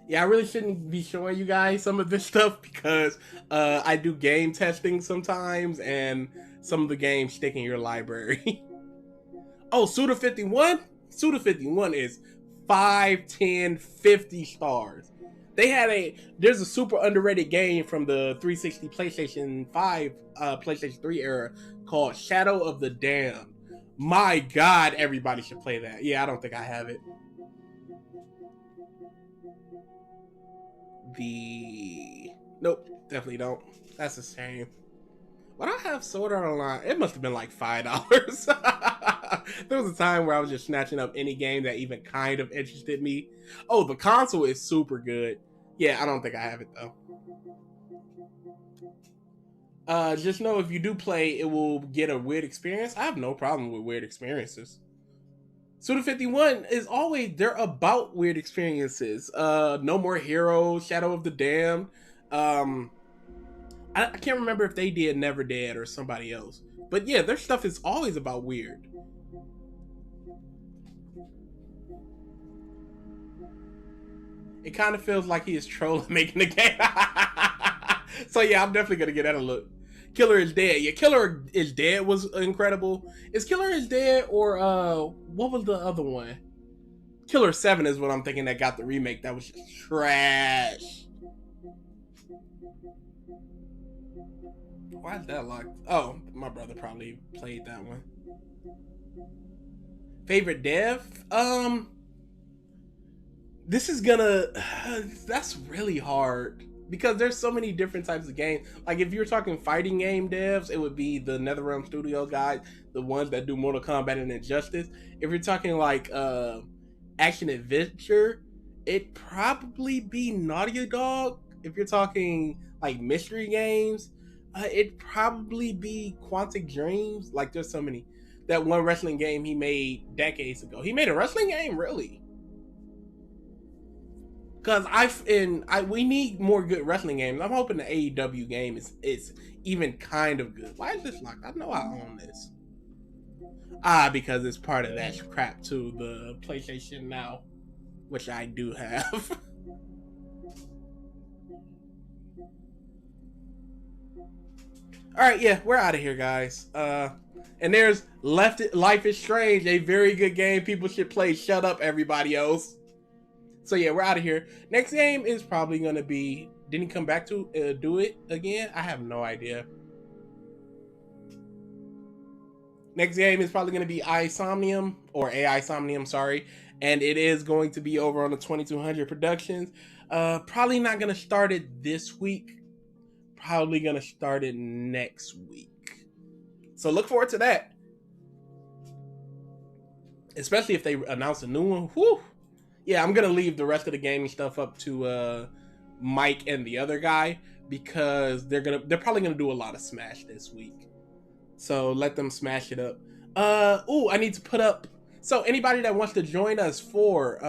Yeah, I really shouldn't be showing you guys some of this stuff because I do game testing sometimes, and some of the games stick in your library. Oh, Suda 51? Suda 51 is 5, 10, 50 stars. There's a super underrated game from the 360 PlayStation 5, PlayStation 3 era called Shadow of the Damned. My God, everybody should play that. Yeah, I don't think I have it. Nope, definitely don't. That's a shame. But I have Sword Art Online. It must have been like $5. There was a time where I was just snatching up any game that even kind of interested me. Oh, the console is super good. Yeah, I don't think I have it though. Just know if you do play, it will get a weird experience. I have no problem with weird experiences. Suda 51 is always, they're about weird experiences. No More Heroes, Shadow of the Damned. I can't remember if they did Never Dead or somebody else. But yeah, their stuff is always about weird. It kind of feels like he is trolling making the game. So yeah, I'm definitely going to get that a look. Killer is Dead. Yeah, Killer is Dead was incredible. Is Killer is Dead or what was the other one? Killer 7 is what I'm thinking that got the remake. That was just trash. Why is that locked? Oh, my brother probably played that one. Favorite dev? This is gonna... that's really hard. Because there's so many different types of games. Like, if you're talking fighting game devs, it would be the NetherRealm Studio guys, the ones that do Mortal Kombat and Injustice. If you're talking, like, action adventure, it'd probably be Naughty Dog. If you're talking, like, mystery games, it'd probably be Quantic Dreams. Like, there's so many. That one wrestling game he made decades ago. He made a wrestling game? Really? Because we need more good wrestling games. I'm hoping the AEW game is even kind of good. Why is this locked? I know I own this. Because it's part of that crap too, the PlayStation Now, which I do have. Alright, yeah, we're out of here, guys. And there's Life is Strange, a very good game people should play. Shut up, everybody else. So yeah, we're out of here. Next game is probably going to be... Didn't he come back to do it again? I have no idea. Next game is probably going to be iSomnium, or AI Somnium, sorry. And it is going to be over on the 2200 Productions. Probably not going to start it this week. Probably going to start it next week. So look forward to that. Especially if they announce a new one. Whew. Yeah, I'm going to leave the rest of the gaming stuff up to Mike and the other guy, because they're probably going to do a lot of Smash this week. So let them smash it up. I need to put up... So anybody that wants to join us for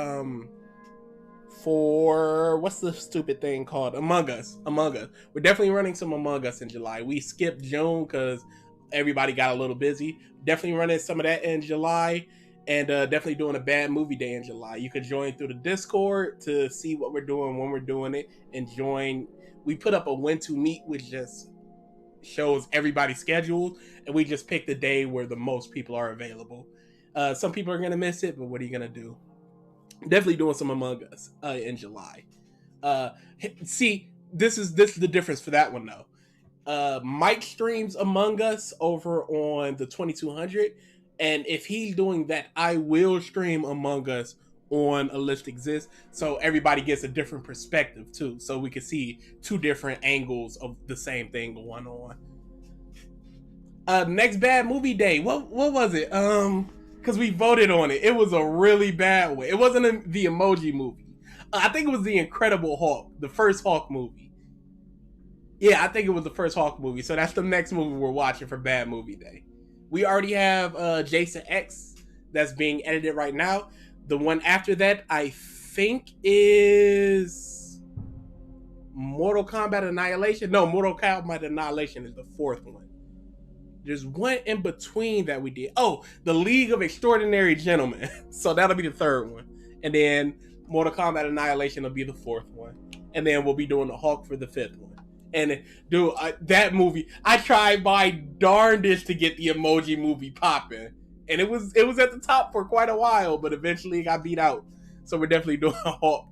what's the stupid thing called? Among Us. We're definitely running some Among Us in July. We skipped June because everybody got a little busy. Definitely running some of that in July. And definitely doing a Bad Movie Day in July. You can join through the Discord to see what we're doing, when we're doing it, and join. We put up a when to meet, which just shows everybody's schedule, and we just pick the day where the most people are available. Some people are gonna miss it, but what are you gonna do? Definitely doing some Among Us in July. See, this is the difference for that one though. Mike streams Among Us over on the 2200. And if he's doing that, I will stream Among Us on A List Exists, so everybody gets a different perspective too, so we can see two different angles of the same thing going on. Next Bad Movie Day. What was it? Because we voted on it. It was a really bad one. It wasn't the Emoji Movie. I think it was the Incredible Hulk, the first Hulk movie. Yeah, I think it was the first Hulk movie. So that's the next movie we're watching for Bad Movie Day. We already have Jason X that's being edited right now. The one after that, I think, is Mortal Kombat Annihilation. No, Mortal Kombat Annihilation is the fourth one. There's one in between that we did. Oh, The League of Extraordinary Gentlemen. So that'll be the third one. And then Mortal Kombat Annihilation will be the fourth one. And then we'll be doing the Hulk for the fifth one. And dude, that movie, I tried my darndest to get the Emoji Movie popping, and it was at the top for quite a while, but eventually it got beat out. So we're definitely doing a halt.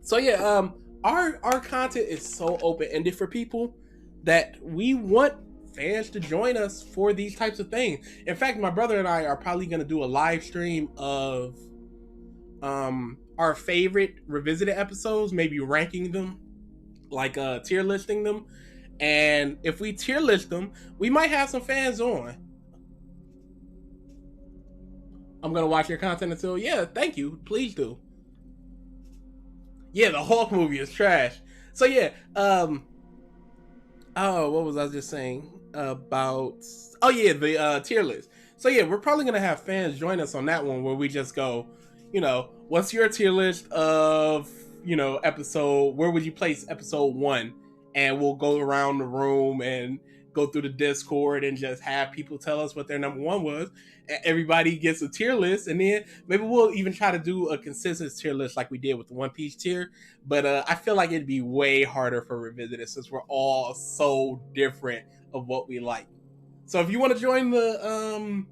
So yeah, our content is so open-ended for people that we want fans to join us for these types of things. In fact, my brother and I are probably going to do a live stream of our favorite revisited episodes, maybe ranking them, like tier listing them. And if we tier list them, we might have some fans on. I'm gonna watch your content until, yeah, thank you, please do. Yeah, the Hulk movie is trash. So yeah, oh, what was I just saying about, oh yeah, the tier list. So yeah, we're probably gonna have fans join us on that one, where we just go, you know, what's your tier list of, you know, episode, where would you place episode 1? And we'll go around the room and go through the Discord and just have people tell us what their number 1 was. Everybody gets a tier list, and then maybe we'll even try to do a consensus tier list like we did with the One Piece tier. But I feel like it'd be way harder for Revisited since we're all so different of what we like. So if you want to join the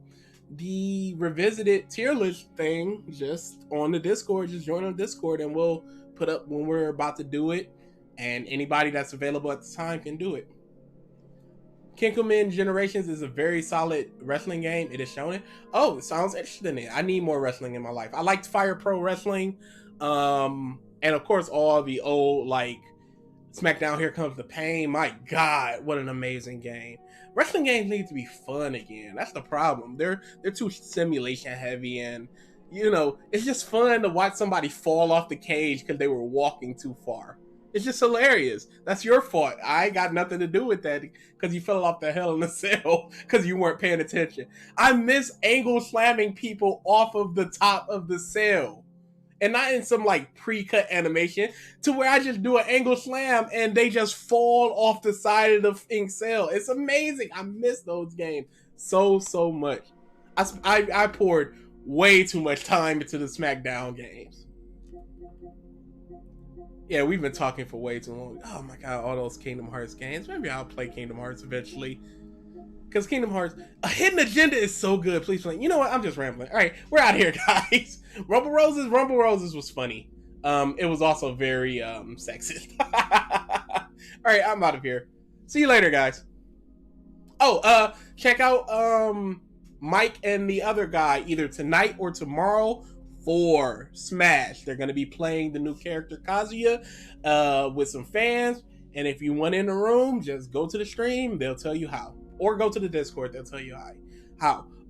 Revisited tier list thing, just on the Discord, just join on Discord, and we'll put up when we're about to do it, and anybody that's available at the time can do it. Kinkoman Generations is a very solid wrestling game. It is shonen. Oh, it sounds interesting. I need more wrestling in my life. I liked Fire Pro Wrestling. And of course, all the old, like, SmackDown Here Comes the Pain. My God, what an amazing game. Wrestling games need to be fun again. That's the problem. They're too simulation heavy, and, you know, it's just fun to watch somebody fall off the cage because they were walking too far. It's just hilarious. That's your fault. I got nothing to do with that because you fell off the Hell in a Cell because you weren't paying attention. I miss angle slamming people off of the top of the cell. And not in some like pre-cut animation, to where I just do an angle slam and they just fall off the side of the ink cell. It's amazing. I miss those games so much. I poured way too much time into the SmackDown games. Yeah, we've been talking for way too long. Oh my God, all those Kingdom Hearts games. Maybe I'll play Kingdom Hearts eventually. Because Kingdom Hearts, a Hidden Agenda is so good. Please play. You know what? I'm just rambling. All right, we're out of here, guys. Rumble Roses was funny. It was also very sexist. All right, I'm out of here. See you later, guys. Oh, check out Mike and the other guy either tonight or tomorrow for Smash. They're going to be playing the new character Kazuya with some fans. And if you want in the room, just go to the stream. They'll tell you how. Or go to the Discord. They'll tell you how.